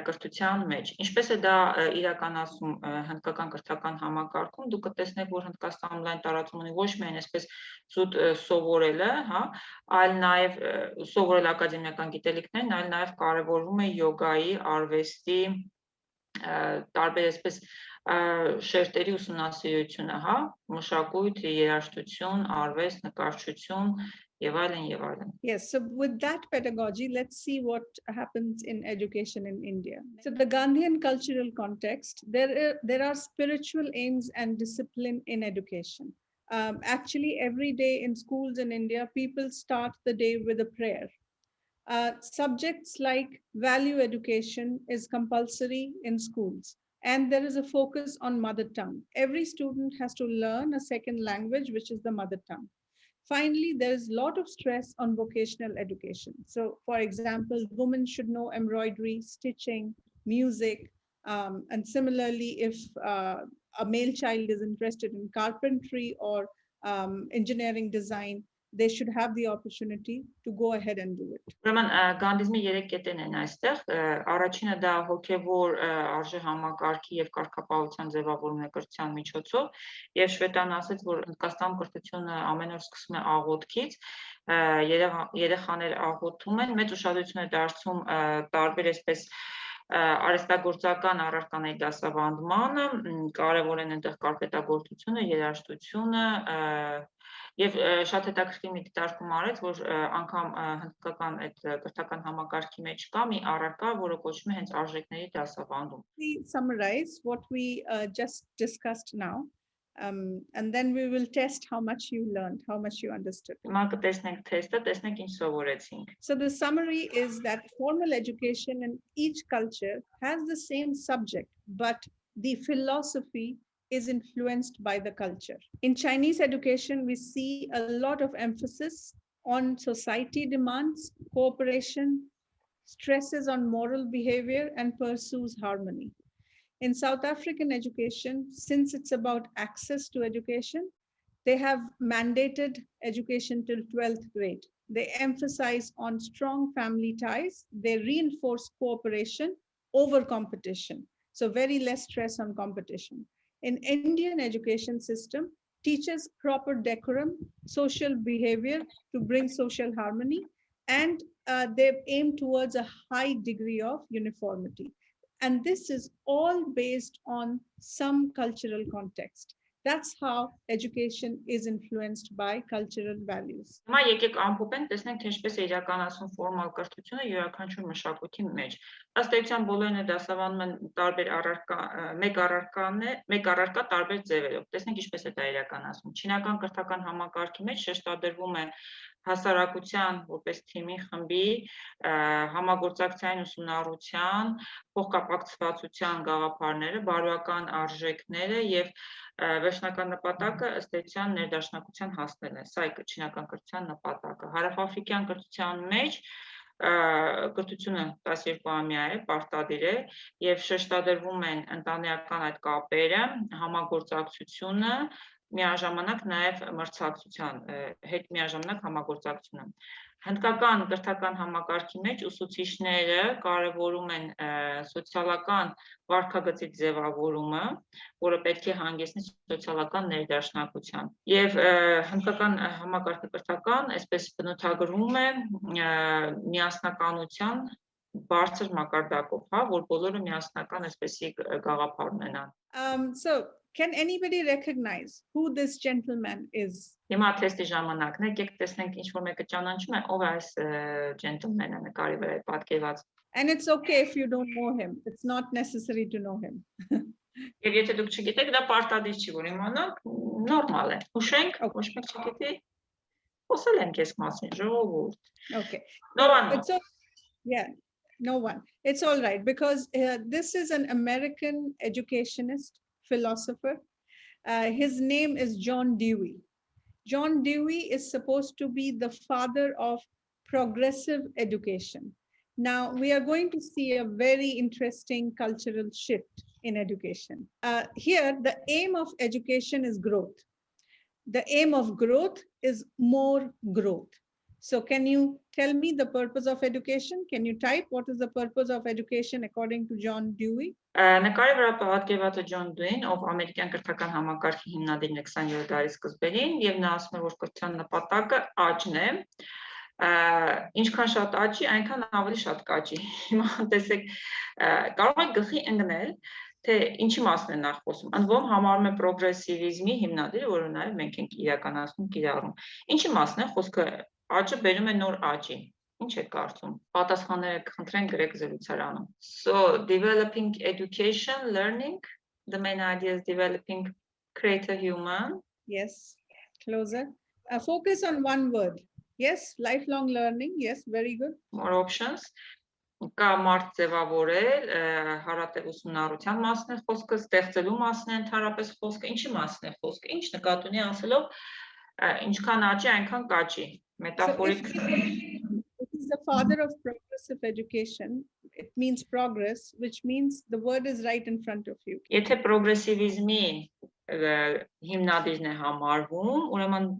կրթության մեջ։ Ինչպես է դա իրականացում հնդկական կրթական համակարգում, դուք կտեսնեք, որ Հնդկաստանում լայն տարածում ունի ոչ միայն այսպես զուտ սովորելը, հա, այլ նաև սովորել ակադեմիական գիտելիքներն, այլ նաև կարևորվում է յոգայի, արվեստի, տարբեր այսպես շերտերի ուսումնասիրությունը, հա, մշակույթ, երաժշտություն, արվեստ, նկարչություն եւ այլն եւ այլն. Yes, so with that pedagogy, let's see what happens in education in India. So the Gandhian cultural context, there are spiritual aims and discipline in education. Actually, every day in schools in India, people start the day with a prayer. Subjects like value education is compulsory in schools, and there is a focus on mother tongue. Every student has to learn a second language, which is the mother tongue. Finally, there is a lot of stress on vocational education. So, for example, women should know embroidery, stitching, music, and similarly, if a male child is interested in carpentry or engineering design, they should have the opportunity to go ahead and do it. Ուրեմն Գանդիզմի երեք կետերն են այստեղ, առաջինը դա հոգևոր արժեհամակարգի եւ կարգապահության ձևավորումն է կրթության միջոցով, եւ Շվետան ասաց, որ Հնդկաստանում կրթությունը ամեն օր սկսում է աղոթքից, երեխաներ աղոթում են, մեծ ուշադրություն է դարձում տարբեր այսպես արհեստագործական առարկաների դասավանդմանը, կարևոր են այնտեղ կարպետագործությունը, երաժշտությունը, եւ շատ հետաքրքիր մի դիտարկում արեց, որ անգամ հնդկական այդ կրթական համակարգի մեջ կա մի առարկա, որը կոչվում է հենց արժեքների դասավանդում։ We summarize what we just discussed now, and then we will test how much you learned, how much you understood. Հիմա կտեսնենք թեստը, տեսնենք ինչ սովորեցինք։ So the summary is that formal education in each culture has the same subject, but the philosophy is influenced by the culture. In Chinese education, we see a lot of emphasis on society demands, cooperation, stresses on moral behavior, and pursues harmony. In South African education, since it's about access to education, they have mandated education till 12th grade. They emphasize on strong family ties. They reinforce cooperation over competition. So very less stress on competition. In Indian education system, teaches proper decorum, social behavior to bring social harmony, and they aim towards a high degree of uniformity. And this is all based on some cultural context. That's how education is influenced by cultural values. Հիմա եկեք ամփոփենք, տեսնենք թե ինչպես է իրականացում ֆորմալ կրթությունը յուրաքանչյուր մշակույթի մեջ։ Ըստ էության բոլորն դասավանդում են տարբեր մեկ առարկա տարբեր ձևերով։ Տեսնենք ինչպես է դա իրականացում։ Չինական կրթական համակարգի մեջ շեշտադրվում է հասարակության որպես թիմի խմբի համագործակցային ուսումնառության, փոխկապակցվածության գաղափարները, բարոյական արժեքները եւ վերջնական նպատակը ըստ էության ներդաշնակության հասնելն է։ Սա է չինական կրթության նպատակը։ Հարավաֆրիկյան կրթության մեջ կրթությունը 12-ամյա է, պարտադիր է եւ շեշտադրվում են ընտանեկան այդ կապերը, համագործակցությունը, միաժամանակ նաև մրցակցության հետ միաժամանակ համագործակցությունը։ Հնդկական կրթական համակարգի մեջ ուսուցիչները կարևորում են սոցիալական վարքագծի ձևավորումը, որը պետք է հանգեցնի սոցիալական ներդաշնակության։ Եվ հնդկական համակարգի կրթական այսպես բնութագրվում է միասնականության բարձր մակարդակով, հա, որ բոլորը միասնական այսպեսի գաղափար ունենան։ So can anybody recognize who this gentleman is? Հիմա թեստի ժամանակն է, եկեք տեսնենք ինչ որ մեկը ճանաչում է, ով է այս ջենտլմենը նկարի վրա պատկերված։ And it's okay if you don't know him. It's not necessary to know him. Եվ եթե դուք չգիտեք, դա պարտադիր չի, որ իմանաք, նորմալ է։ Հուշենք, ոչ մեկ չգիտի։ Խոսել ենք այս մասին, ժողովուրդ։ Okay. No one. Yeah, no one. It's all right because this is an American educationist, philosopher. His name is John Dewey. John Dewey is supposed to be the father of progressive education. Now, we are going to see a very interesting cultural shift in education. Here, the aim of education is growth. The aim of growth is more growth. So can you tell me the purpose of education? Can you type what is the purpose of education according to John Dewey? Նկարի վրա պատկերված է Ջոն Դյուին, ով ամերիկյան կրթական համակարգի հիմնադիրն է 20-րդ դարի սկզբերին, եւ նա ասում է, որ կրթության նպատակը աճն է։ Ինչքան շատ աճի, այնքան ավելի շատ կաճի։ Հիմա տեսեք, կարող եք գլխի ընկնել, թե ինչի մասն է նախ խոսում։ Ընդ որում համարում է պրոգրեսիվիզմի հիմնադիրը, որը նաև մենք ենք իրականացնում, կիրառում։ Ինչի մասն է խոսքը, աճը բերում է նոր աճի։ Ինչ է կարծում։ Պատասխանները կխնդրենք գրեք զրուցարանում։ So developing education, learning, the main idea is developing creator human. Yes, closer. Focus on one word. Yes, lifelong learning. Yes, very good. More options. Կա մարդ ձևավորել, հարատև ուսումնառության մասն է խոսքը, ստեղծելու մասն է ընդհանրապես խոսքը, ինչի մասն է խոսքը, ինչ նկատի ունի ասելով, ինչքան աճի, այնքան կաճի, մետաֆորիկ։ It is the father of progressive education. It means progress, which means the word is right in front of you. Եթե պրոգրեսիվիզմի հիմնադիրն է համարվում, ուրեմն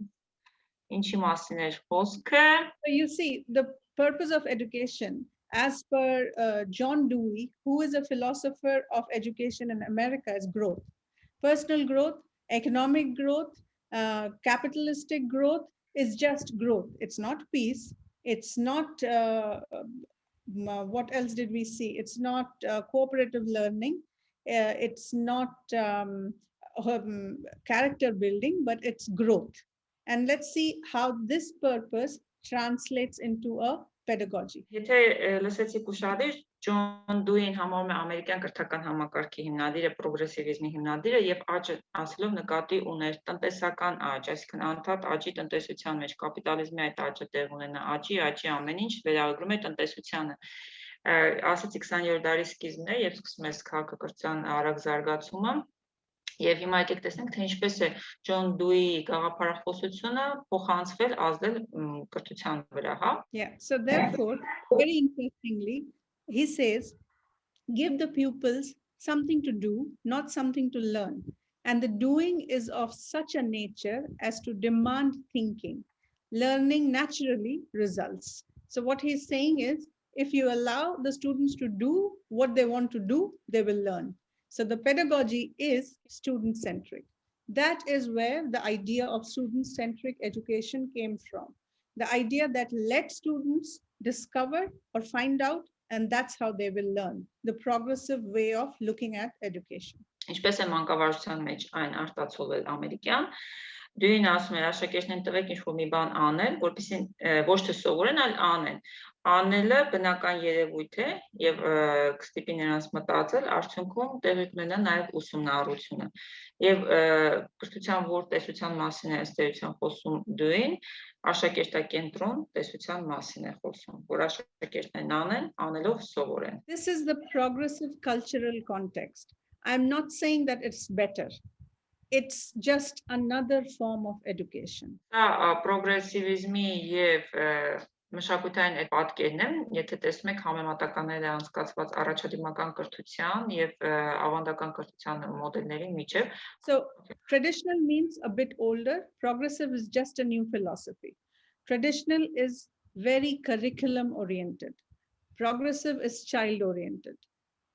ինչի մասին է խոսքը։ So you see, the purpose of education, as per John Dewey, who is a philosopher of education in America, is growth. Personal growth, economic growth, capitalistic growth is just growth. It's not peace. It's not, what else did we see? It's not cooperative learning. It's not character building, but it's growth. And let's see how this purpose translates into a pedagogy. Եթե լսեցիք ուշադիր, Ջոն Դյուին համարում է ամերիկյան կրթական համակարգի հիմնադիրը, պրոգրեսիվիզմի հիմնադիրը եւ աճը ասելով նկատի ուներ տնտեսական աճ, այսինքն անդադ աճի տնտեսության մեջ կապիտալիզմի այդ աճը տեղ ունենա, աճի ամեն ինչ վերագրում է տնտեսությանը։ Ասացի 20-րդ դարի սկիզբն է եւ սկսում է քաղաքակրթության արագ զարգացումը։ Եվ հիմա եկեք տեսնենք, թե ինչպես է Ջոն Դյուի գաղափարախոսությունը փոխանցվել ազդել կրթության վրա, հա։ Yeah, so therefore, very interestingly, he says, give the pupils something to do, not something to learn. And the doing is of such a nature as to demand thinking. Learning naturally results. So what he's saying is, if you allow the students to do what they want to do, they will learn. So the pedagogy is student-centric. That is where the idea of student-centric education came from. The idea that let students discover or find out and that's how they will learn. The progressive way of looking at education. Ինչպես է մանկավարժության մեջ այն արտացոլել ամերիկյան, դույն ասում է աշակերտներին տվեք ինչ-որ մի բան անել, որպեսզի ոչ թե սովորեն, այլ անեն։ Անելը բնական երևույթ է եւ կստիպի նրանց մտածել, արդյունքում տեղի կունենա նաեւ ուսումնառությունը։ Եվ կրթության որ տեսության մասին է ըստ էության խոսում դույն, աշակերտակենտրոն տեսության մասին է խոսում, որ աշակերտներն անեն, անելով սովորեն։ This is the progressive cultural context. I'm not saying that it's better. It's just another form of education. Դա պրոգրեսիվիզմի եւ մշակութային այդ պատկերն է, եթե տեսնում եք համեմատականները անցկացված առաջադիմական կրթության եւ ավանդական կրթության մոդելների միջև. So traditional means a bit older, progressive is just a new philosophy. Traditional is very curriculum oriented. Progressive is child oriented.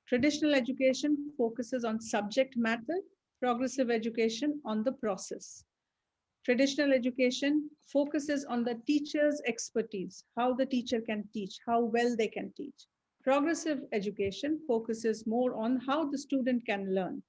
Traditional education focuses on subject matter, progressive education on the process. Traditional education focuses on the teacher's expertise, how the teacher can teach, how well they can teach. Progressive education focuses more on how the student can learn.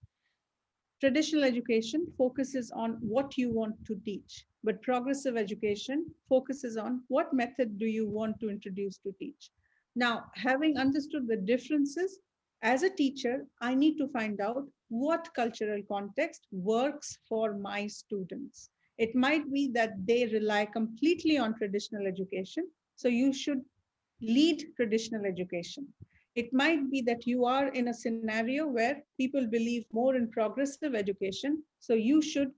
Traditional education focuses on what you want to teach, but progressive education focuses on what method do you want to introduce to teach. Now, having understood the differences, as a teacher, I need to find out what cultural context works for my students. It might be that they rely completely on traditional education, so you should lead traditional education. It might be that you are in a scenario where people believe more in progressive education, so you should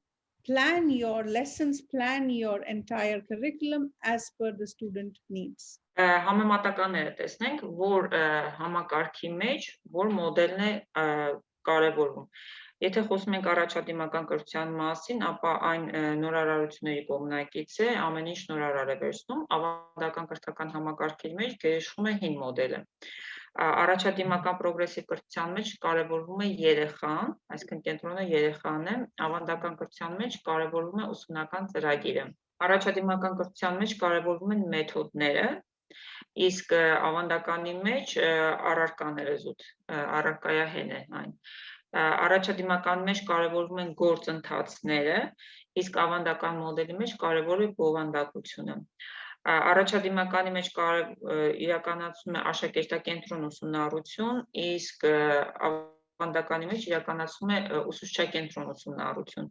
plan your lessons, plan your entire curriculum as per the student needs. Համեմատականները տեսնենք, որ համակարգի մեջ որ մոդելն է կարևորվում։ Եթե խոսում ենք առաջադիմական կրթության մասին, ապա այն նորարարությունների կողմնակից է, ամեն ինչ նորարար է վերցնում, ավանդական կրթական համակարգերի մեջ գերիշխում է հին մոդելը։ Առաջադիմական պրոգրեսիվ կրթության մեջ կարևորվում է երեխան, այսինքն կենտրոնը երեխան է, ավանդական կրթության մեջ կարևորվում է ուսումնական ծրագիրը։ Առաջադիմական կրթության մեջ կարևորվում են մեթոդները, իսկ ավանդականի մեջ առարկաները զուտ, առարկայահեն է այն։ Առաջադիմական մեջ կարևորվում են գործընթացները, իսկ ավանդական մոդելի մեջ կարևոր է բովանդակությունը։ Առաջադիմականի մեջ իրականացում է աշակերտակենտրոն ուսումնառություն, իսկ ավանդականի մեջ իրականացում է ուսուցչակենտրոն ուսումնառություն։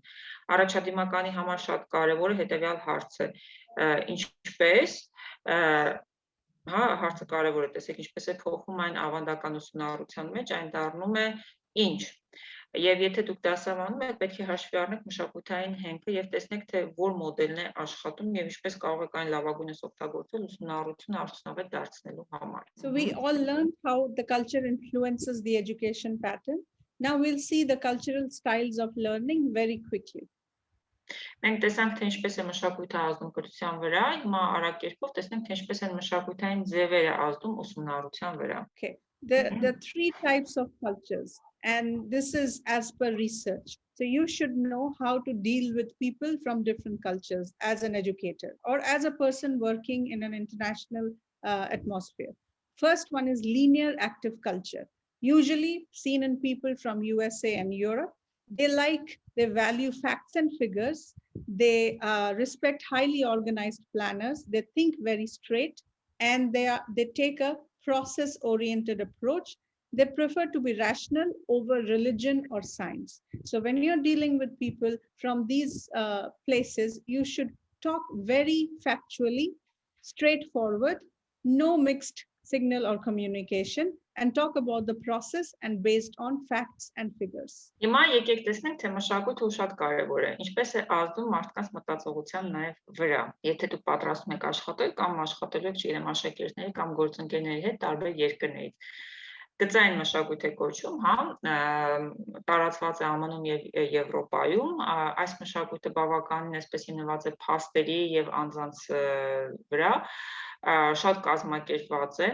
Առաջադիմականի համար շատ կարևոր է հետևյալ հարցը, ինչպես հարցը կարևոր է, տեսեք ինչպես է փոխվում այն ավանդական ուսումնառության մեջ, այն դառնում է ինչ։ Եվ եթե դուք դասավանում եք, պետք է հաշվի առնեք մշակութային հենքը եւ տեսնեք, թե որ մոդելն է աշխատում եւ ինչպես կարող եք այն լավագույնս օգտագործել ուսումնառությունը արդյունավետ դարձնելու համար։ So we all learned how the culture influences the education pattern. Now we'll see the cultural styles of learning very quickly. Մենք տեսանք, թե ինչպես է մշակույթը ազդում կրթության վրա, հիմա արագ կերպով տեսնենք, թե ինչպես են մշակութային ձևերը ազդում ուսումնառության վրա։ Okay, there are three types of cultures, and this is as per research. So you should know how to deal with people from different cultures as an educator or as a person working in an international atmosphere. First one is linear active culture, usually seen in people from USA and Europe. They value facts and figures. They respect highly organized planners. They think very straight, and they take a process-oriented approach. They prefer to be rational over religion or science. So when you're dealing with people from these places, you should talk very factually, straightforward, no mixed signal or communication, and talk about the process and based on facts and figures. Հիմա եկեք տեսնենք, թե մշակույթը շատ կարևոր է, ինչպես է ազդում մարդկանց մտածողության նաև վրա։ Եթե դուք պատրաստում եք աշխատել կամ աշխատելու եք, չգիտեմ, աշակերտների կամ գործընկերների հետ տարբեր երկրներից, գծային մշակույթ է կոչվում, հա, տարածված է ԱՄՆ-ում եւ Եվրոպայում, այս մշակույթը բավականին այսպես հիմնված է փաստերի եւ անձանց վրա, շատ կազմակերպված է,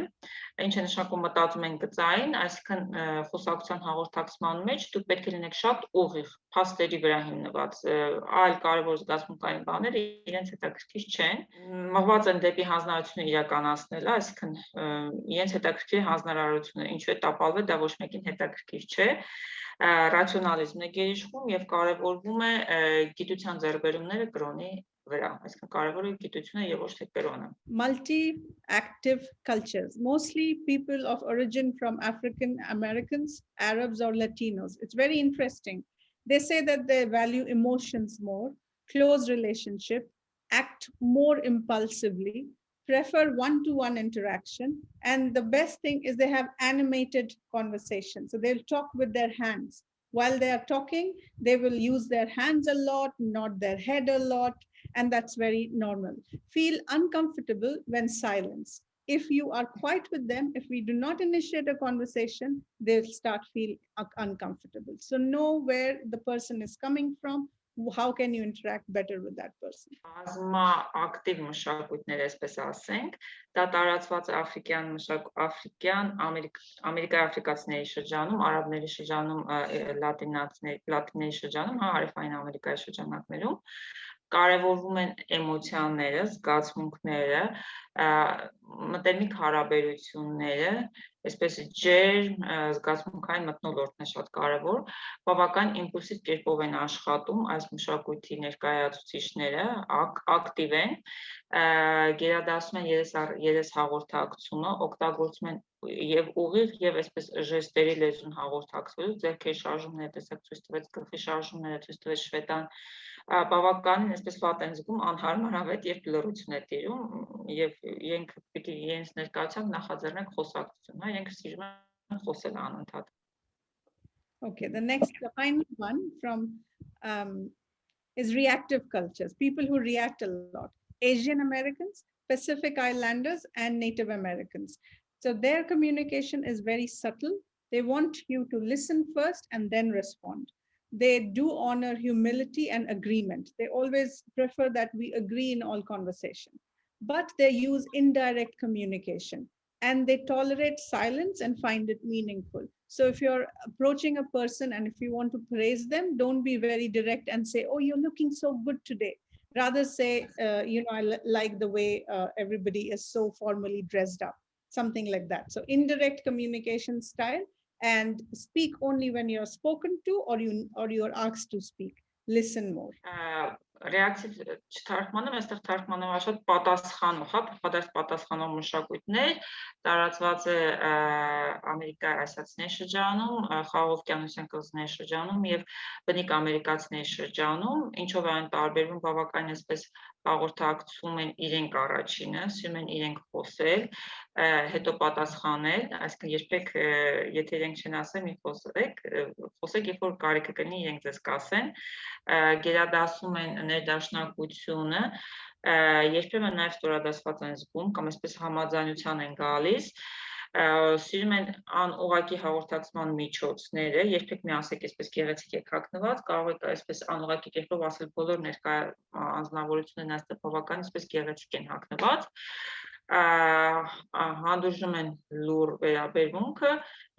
ինչ է նշանակում մտածում են գծային, այսինքն խոսակցության հաղորդակցման մեջ դուք պետք է լինեք շատ ուղիղ, փաստերի վրա հիմնված, այլ կարևոր զգացմունքային բաները իրենց հետաքրքիր չեն, մղված են դեպի հանձնարարությունը իրականացնել, այսինքն իրենց հետաքրքիր հանձնարարությունը, ինչու է տապալվել, դա ոչ մեկին հետաքրքիր չէ, ռացիոնալիզմն է գերիշխում եւ կարևորվում է գիտության ձեռքբերումները կրոնի վրա, այսինքն կարևոր է գիտությունը եւ ոչ թե կրոնը։ Multi-active cultures, mostly people of origin from African Americans, Arabs or Latinos. It's very interesting. They say that they value emotions more, close relationship, act more impulsively, prefer one-to-one interaction, and the best thing is they have animated conversation. So they'll talk with their hands. While they are talking, they will use their hands a lot, nod their head a lot, and that's very normal. Feel uncomfortable when silenced. If you are quiet with them, if we do not initiate a conversation, they'll start feeling uncomfortable. So know where the person is coming from. How can you interact better with that person? Ակտիվ մշակույթներ, այսպես ասենք, դա տարածված է աֆրիկյան, ամերիկայի աֆրիկացիների շրջանում, արաբների շրջանում, լատինների շրջանում, հարավային ամերիկայի շրջանակներում, կարևորվում են էմոցիաները, զգացմունքները, մտերմիկ հարաբերությունները, այսպես ջերմ զգացմունքային մթնոլորտն է շատ կարևոր, բավական իմպուլսիվ կերպով են աշխատում այս մշակույթի ներկայացուցիչները, ակտիվ են, գերադասում են երես հաղորդակցումը, օգտագործում են եւ ուղիղ եւ այսպես ժեստերի լեզուն հաղորդակցվելու, ձեռքերի շարժումները, տեսակ ցույց տվեց, գլխի շարժումները, ցույց տվեց Շվետան, բավականին այսպես վատ են զգում, անհարմարավետ երբ լռություն է տիրում եւ իրենք պիտի իրենց ներկայությամբ նախաձեռնեն խոսակցություն, իրենք սիրում են խոսել անընդհատ. Okay, the final one is reactive cultures, people who react a lot. Asian Americans, Pacific Islanders, and Native Americans. So their communication is very subtle. They want you to listen first and then respond. They do honor humility and agreement. They always prefer that we agree in all conversation, but they use indirect communication and they tolerate silence and find it meaningful. So if you're approaching a person and if you want to praise them, don't be very direct and say, oh, you're looking so good today. Rather say, I like the way everybody is so formally dressed up, something like that. So indirect communication style, and speak only when you're spoken to or you're asked to speak. Listen more. Reactive չթարգմանում, այստեղ թարգմանում է շատ պատասխանող, փոխադարձ պատասխանող մշակույթներ, տարածված է ամերիկայի ասացիների շրջանում, խաղաղօվկիանոսյան կղզիների շրջանում եւ բնիկ ամերիկացիների շրջանում, ինչով այն տարբերվում բավականին այսպես հաղորդակցում են իրենք առաջինը, սիրում են իրենք խոսել, հետո պատասխանել, այսինքն երբեք եթե իրենք չեն ասել, մի խոսեք, երբ որ կարիքը կլինի, իրենք ձեզ կասեն, գերադասում են ներդաշնակությունը, երբեմն նաև ստորադասված են զգում կամ այսպես համաձայնության են գալիս, սիրում են անուղղակի հաղորդակցման միջոցները, երբեք մի ասեք այսպես գեղեցիկ եք հագնված, կարող եք այսպես անուղղակի կերպով ասել բոլոր ներկա անձնավորություններն այստեղ բավական այսպես գեղեցիկ են հագնված, հանդուրժում են լուր վերաբերմունքը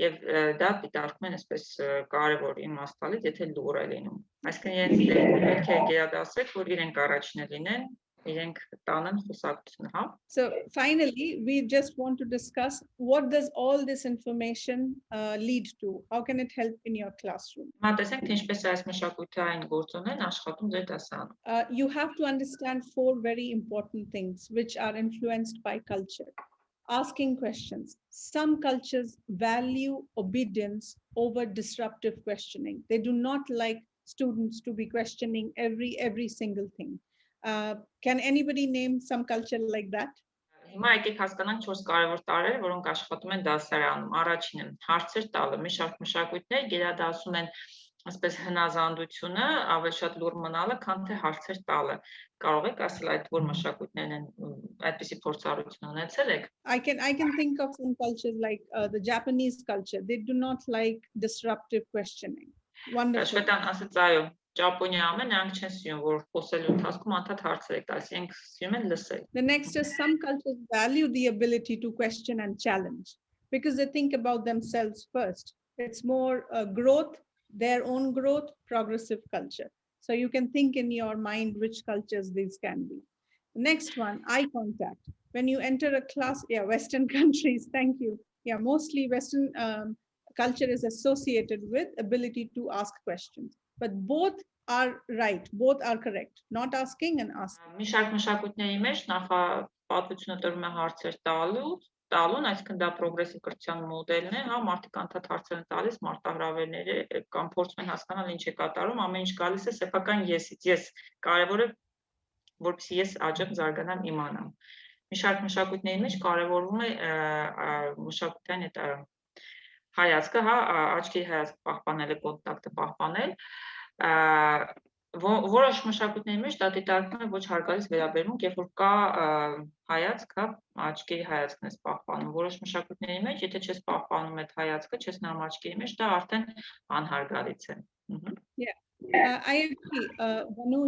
եւ դա դիտարկում են այսպես կարևոր իմաստալից, եթե լուր է լինում, այսինքն իրենք պետք է գերադասեք, որ իրենք առաջինը լինեն, իրենք տանեն խոսակցությունը, So finally, we just want to discuss what does all this information lead to? How can it help in your classroom? Մտածենք թե ինչպես է այս մշակութային գործոններն աշխատում ձեր դասարանում. You have to understand 4 very important things which are influenced by culture. Asking questions. Some cultures value obedience over disruptive questioning. They do not like students to be questioning every single thing. Can anybody name some culture like that? Հիմա եկեք հասկանանք 4 կարևոր տարրեր, որոնք աշխատում են դասարանում. Առաջինը հարցեր տալը, մի շարք մշակույթներ գերադասում են այսպես հնազանդությունը, ավելի շատ լուր մնալը, քան թե հարցեր տալը. Կարող եք ասել այդ որ մշակույթներն են այդպիսի փորձառություն ունեցել եք? I can think of some cultures like the Japanese culture. They do not like disruptive questioning. Wonderful. Շվետան ասեց այո, Ճապոնիայում նրանք չեն սիրում, որ խոսելու ընթացքում անդադ հարցեր եք տալիս, իրենք սիրում են լսել։ The next is some cultures value the ability to question and challenge because they think about themselves first. It's more growth, their own growth, progressive culture. So you can think in your mind which cultures these can be. The next one, eye contact. When you enter a class, yeah, Western countries, thank you. Yeah, mostly Western culture is associated with ability to ask questions. But both are right, both are correct. Not asking and asking. Մի շարք մշակույթների մեջ նախապատվությունը տրվում է հարցեր տալուն, այսինքն դա պրոգրեսիվ կրթության մոդելն է, հա, մարդիկ անդադ հարցեր են տալիս, մարտահրավերները կամ փորձում են հասկանալ ինչ է կատարում, ամեն ինչ գալիս է սեփական եսից, ես կարևոր է որպեսզի ես աճեմ, զարգանամ, իմանամ։ Մի շարք մշակույթների մեջ կարևորվում է մշակութային այդ հայացքը, հա, աչքի հայացք պահպանելը, կոնտակտը պահպանել, որոշ մշակույթների մեջ դա դիտարկվում է ոչ հարգալից վերաբերմունք, երբ որ կա հայացք, հա, աչքերի հայացքն ես պահպանում, որոշ մշակույթների մեջ, եթե չես պահպանում այդ հայացքը, չես նայում աչքերի մեջ, դա արդեն անհարգալից է։ Yeah. I agree.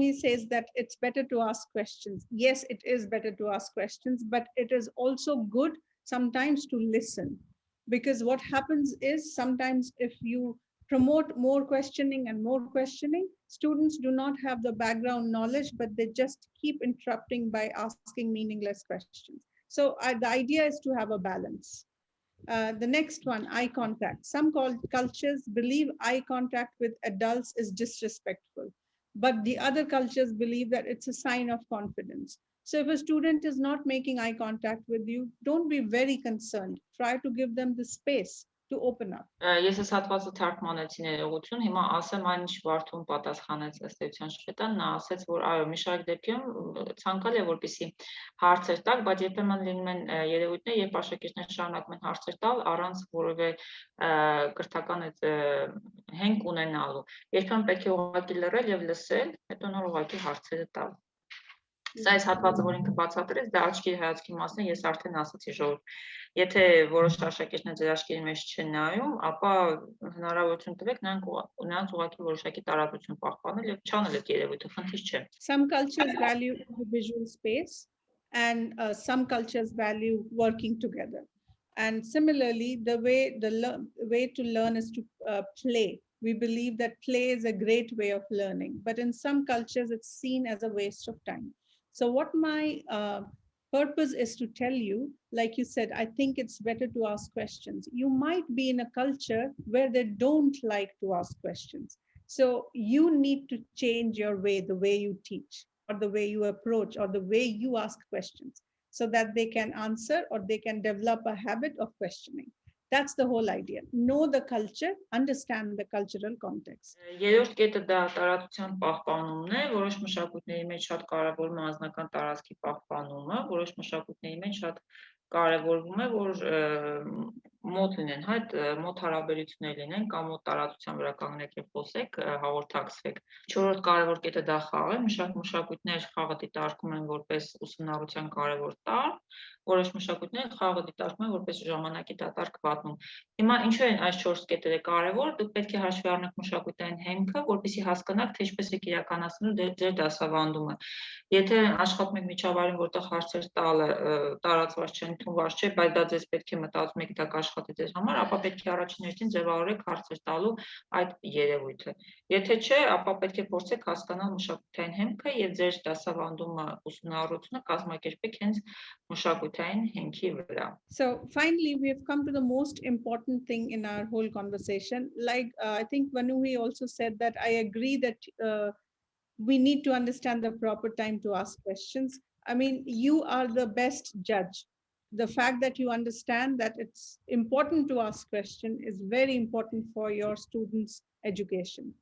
He says that it's better to ask questions. Yes, it is better to ask questions, but it is also good sometimes to listen. Because what happens is sometimes if you promote more questioning and more questioning, students do not have the background knowledge, but they just keep interrupting by asking meaningless questions. So the idea is to have a balance. The next one, eye contact. Some cultures believe eye contact with adults is disrespectful, but the other cultures believe that it's a sign of confidence. So if a student is not making eye contact with you, don't be very concerned. Try to give them the space to open up. Ես այս հատվածը թարգմանեցի ներողություն, հիմա ասեմ այն ինչ Վարդուն պատասխանեց ըստ էության Շվետան, նա ասեց, որ այո, մի շարք դեպքերում ցանկալի է որպեսզի հարցեր տալ, բայց երբեմն լինում են երևույթներ, երբ աշակերտները շարունակում են հարցեր տալ առանց որևէ կրթական այդ հենք ունենալու։ Երբեմն պետք է ուղղակի լռել եւ լսել, հետո նոր ուղղակի հարցերը տալ։ Սա այս հատվածը, որ ինքը բացատրեց, դա աչքի հայացքի մասն է, ես արդեն ասացի ժողովուրդ։ Եթե որոշ աշակերտներ ձեր աչքերի մեջ չեն նայում, ապա հնարավորություն տվեք նրանց ուղղակի որոշակի տարածություն պահպանել եւ չանել այդ երևույթը, խնդիր չէ։ Some cultures value individual space and some cultures value working together. And similarly, the way to learn is to play. We believe that play is a great way of learning, but in some cultures it's seen as a waste of time. So what my purpose is to tell you, like you said, I think it's better to ask questions. You might be in a culture where they don't like to ask questions. So you need to change your way, the way you teach, or the way you approach, or the way you ask questions, so that they can answer or they can develop a habit of questioning. That's the whole idea. Know the culture, understand the cultural context. Երրորդ կետը դա տարածության պահպանումն է, որոշ մշակույթների մեջ շատ կարևորում է անձնական տարածքի պահպանումը, որոշ մշակույթների մեջ շատ կարևորվում է, որ մոտ լինեն, հա, մոտ հարաբերություններ լինեն կամ մոտ տարածության վրա կանգնեք եւ խոսեք, հաղորդակցվեք։ Չորրորդ կարևոր կետը դա խաղ է, մշակույթներ խաղը դիտարկում են որպես ուսումնառության կարևոր տարր, որոշ մշակույթներ խաղը դիտարկում են որպես ժամանակի դատարկ պատմում։ Հիմա ինչու են այս 4 կետերը կարևոր, դուք պետք է հաշվի առնեք մշակութային հեմքը, որպեսզի հասկանաք, թե ինչպես եք իրականացնում ձեր դասավանդումը։ Եթե աշխատում եք միջավայրում, որտեղ հարցեր տալը տարածված չէ, ընդունված չէ, բայց դա ձեզ պետք է մտածում եք դա կաշխատի ձեր համար, ապա պետք է առաջին հերթին ձևավորեք հարցեր տալու այդ երևույթը։ Եթե չէ, ապա պետք է փորձեք հասկանալ մշակութային հեմքը եւ ձեր դասավանդումը, ուսումնառությունը կազմակերպեք հենց մշակութային հեմքի վրա։ So finally, we have come to the most important thing in our whole conversation. Like I think Vanuhi also said that I agree that we need to understand the proper time to ask questions. I mean, you are the best judge. The fact that you understand that it's important to ask questions is very important for your students' education.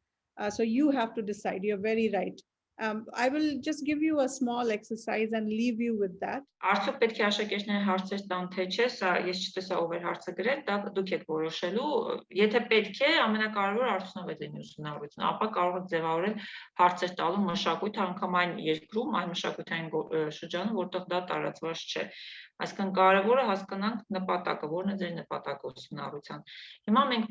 So you have to decide. You're very right. I will just give you a small exercise and leave you with that. Արդյոք պետք է աշակերտները հարցեր տան թե չէ, սա ես չտեսա ով էր հարցը գրել, դա դուք եք որոշելու, եթե պետք է, ամենակարևորը արդյունավետ լինի ուսումնառությունը, ապա կարող եք ձևավորել հարցեր տալու մշակույթը անգամ այն երկրում, այն մշակութային շրջանում, որտեղ դա տարածված չէ։ Այսինքն կարևորը հասկանանք նպատակը, որն է ձեր նպատակը ուսումնառության։ Հիմա մենք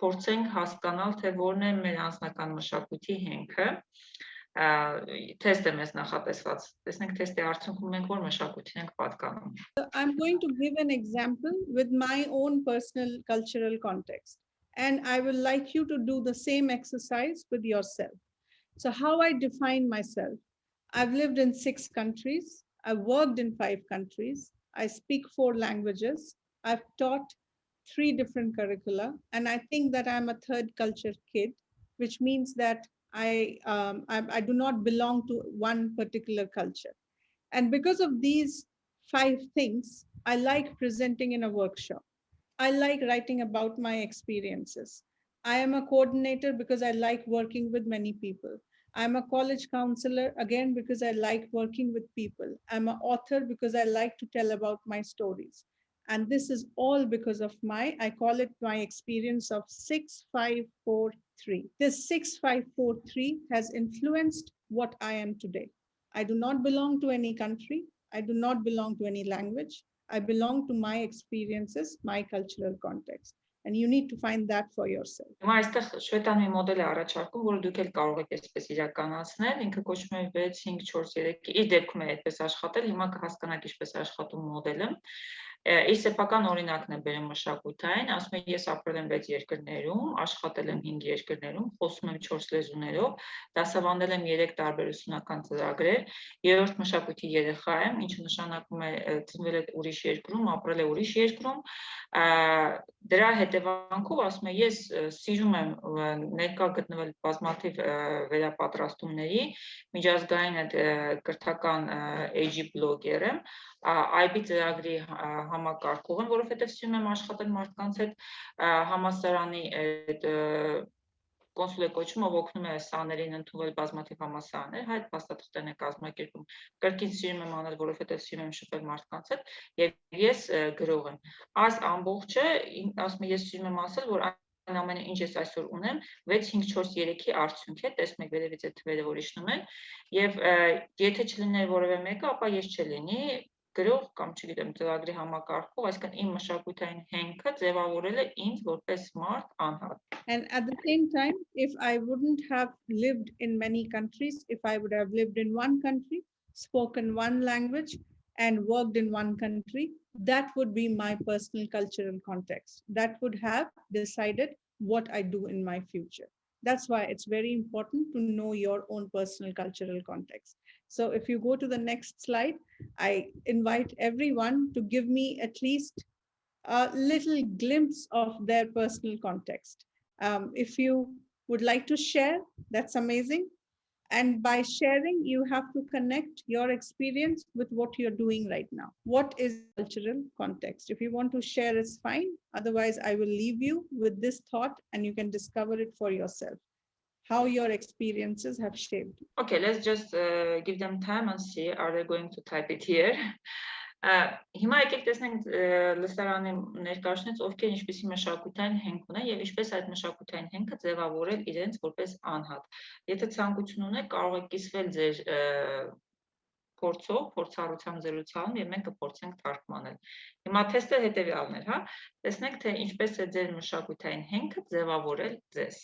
փորձենք հասկանալ, թե որն է մեր անձնական մշակույթի հենքը։ Թեստ է մեզ նախատեսված։ Տեսնենք թեստի արդյունքում մենք որ մշակույթին ենք պատկանում։ I'm going to give an example with my own personal cultural context, and I will like you to do the same exercise with yourself. So how I define myself: I've lived in 6 countries, I've worked in 5 countries, I speak 4 languages, I've taught 3 different curricula, and I think that I'm a third culture kid, which means that I do not belong to one particular culture. And because of these 5 things, I like presenting in a workshop. I like writing about my experiences. I am a coordinator because I like working with many people. I'm a college counselor, again, because I like working with people. I'm an author because I like to tell about my stories. And this is all because of I call it my experience of 6543. This 6543 has influenced what I am today. I do not belong to any country. I do not belong to any language. I belong to my experiences, my cultural context. And you need to find that for yourself. Հիմա այստեղ շվետանի մոդել է առաջարկում, որը դուք էլ կարող եք այսպես իրականացնել, ինքը կոչվում է 6-5-4-3, իր դեպքում է այդպես աշխատել, հիմա կհասկանաք ինչպես է աշխատում մոդելը։ Իր սեփական օրինակն է բերում մշակութային, ասում է ես ապրել եմ 6 երկրներում, աշխատել եմ 5 երկրներում, խոսում եմ 4 լեզուներով, դասավանդել եմ 3 տարբեր ուսումնական ծրագրեր, 3-րդ մշակույթի երեխա եմ, ինչը նշանակում է ծնվել է ուրիշ երկրում, ապրել է ուրիշ երկրում, դրա հետևանքով ասում է ես սիրում եմ ներկա գտնվել բազմաթիվ վերապատրաստումների, միջազգային այդ կրթական էջի բլոգեր եմ, IB ծրագրի համակարգող եմ, որովհետև սիրում եմ աշխատել մարդկանց հետ, համալսարանի այդ կոնսուլ է կոչվում, ով օգնում է սաներին ընդունվել բազմաթիվ համալսարաններ, այդ փաստաթղթերն է կազմակերպում, կրկին սիրում եմ անել, որովհետև սիրում եմ շփվել մարդկանց հետ, եւ ես գրող եմ։ Այս ամբողջը, ասում եմ, ես սիրում եմ ասել, որ այն ամենը, ինչ ես այսօր ունեմ, 6-5-4-3-ի արդյունք է, տեսնում եք վերևից այդ թվերը, որ իջնում են, եւ եթե չլիներ որևէ մեկը, ապա ես չլինի գրող կամ չգիտեմ ծրագրի համակարգող, այսինքն իմ մշակութային հենքը ձևավորել է ինձ որպես մարդ անհատ։ And at the same time, if I wouldn't have lived in many countries, if I would have lived in one country, spoken one language, and worked in one country, that would be my personal cultural context. That would have decided what I do in my future. That's why it's very important to know your own personal cultural context. So if you go to the next slide, I invite everyone to give me at least a little glimpse of their personal context. If you would like to share, that's amazing. And by sharing, you have to connect your experience with what you're doing right now. What is cultural context? If you want to share, it's fine. Otherwise, I will leave you with this thought and you can discover it for yourself, how your experiences have shaped you. Okay, let's just give them time and see, are they going to type it here? Հիմա եկեք տեսնենք լսարանի ներկայացնից ովքեր ինչպիսի մշակութային հենք ունեն եւ ինչպես այդ մշակութային հենքը ձևավորել իրենց որպես անհատ։ Եթե ցանկություն ունեք, կարող եք կիսվել ձեր փորձով, փորձառության զրուցանում եւ մենք կփորձենք թարգմանել։ Հիմա թեստը հետեւյալն էր, հա։ Տեսնենք թե ինչպես է ձեր մշակութային հենքը ձևավորել ձեզ։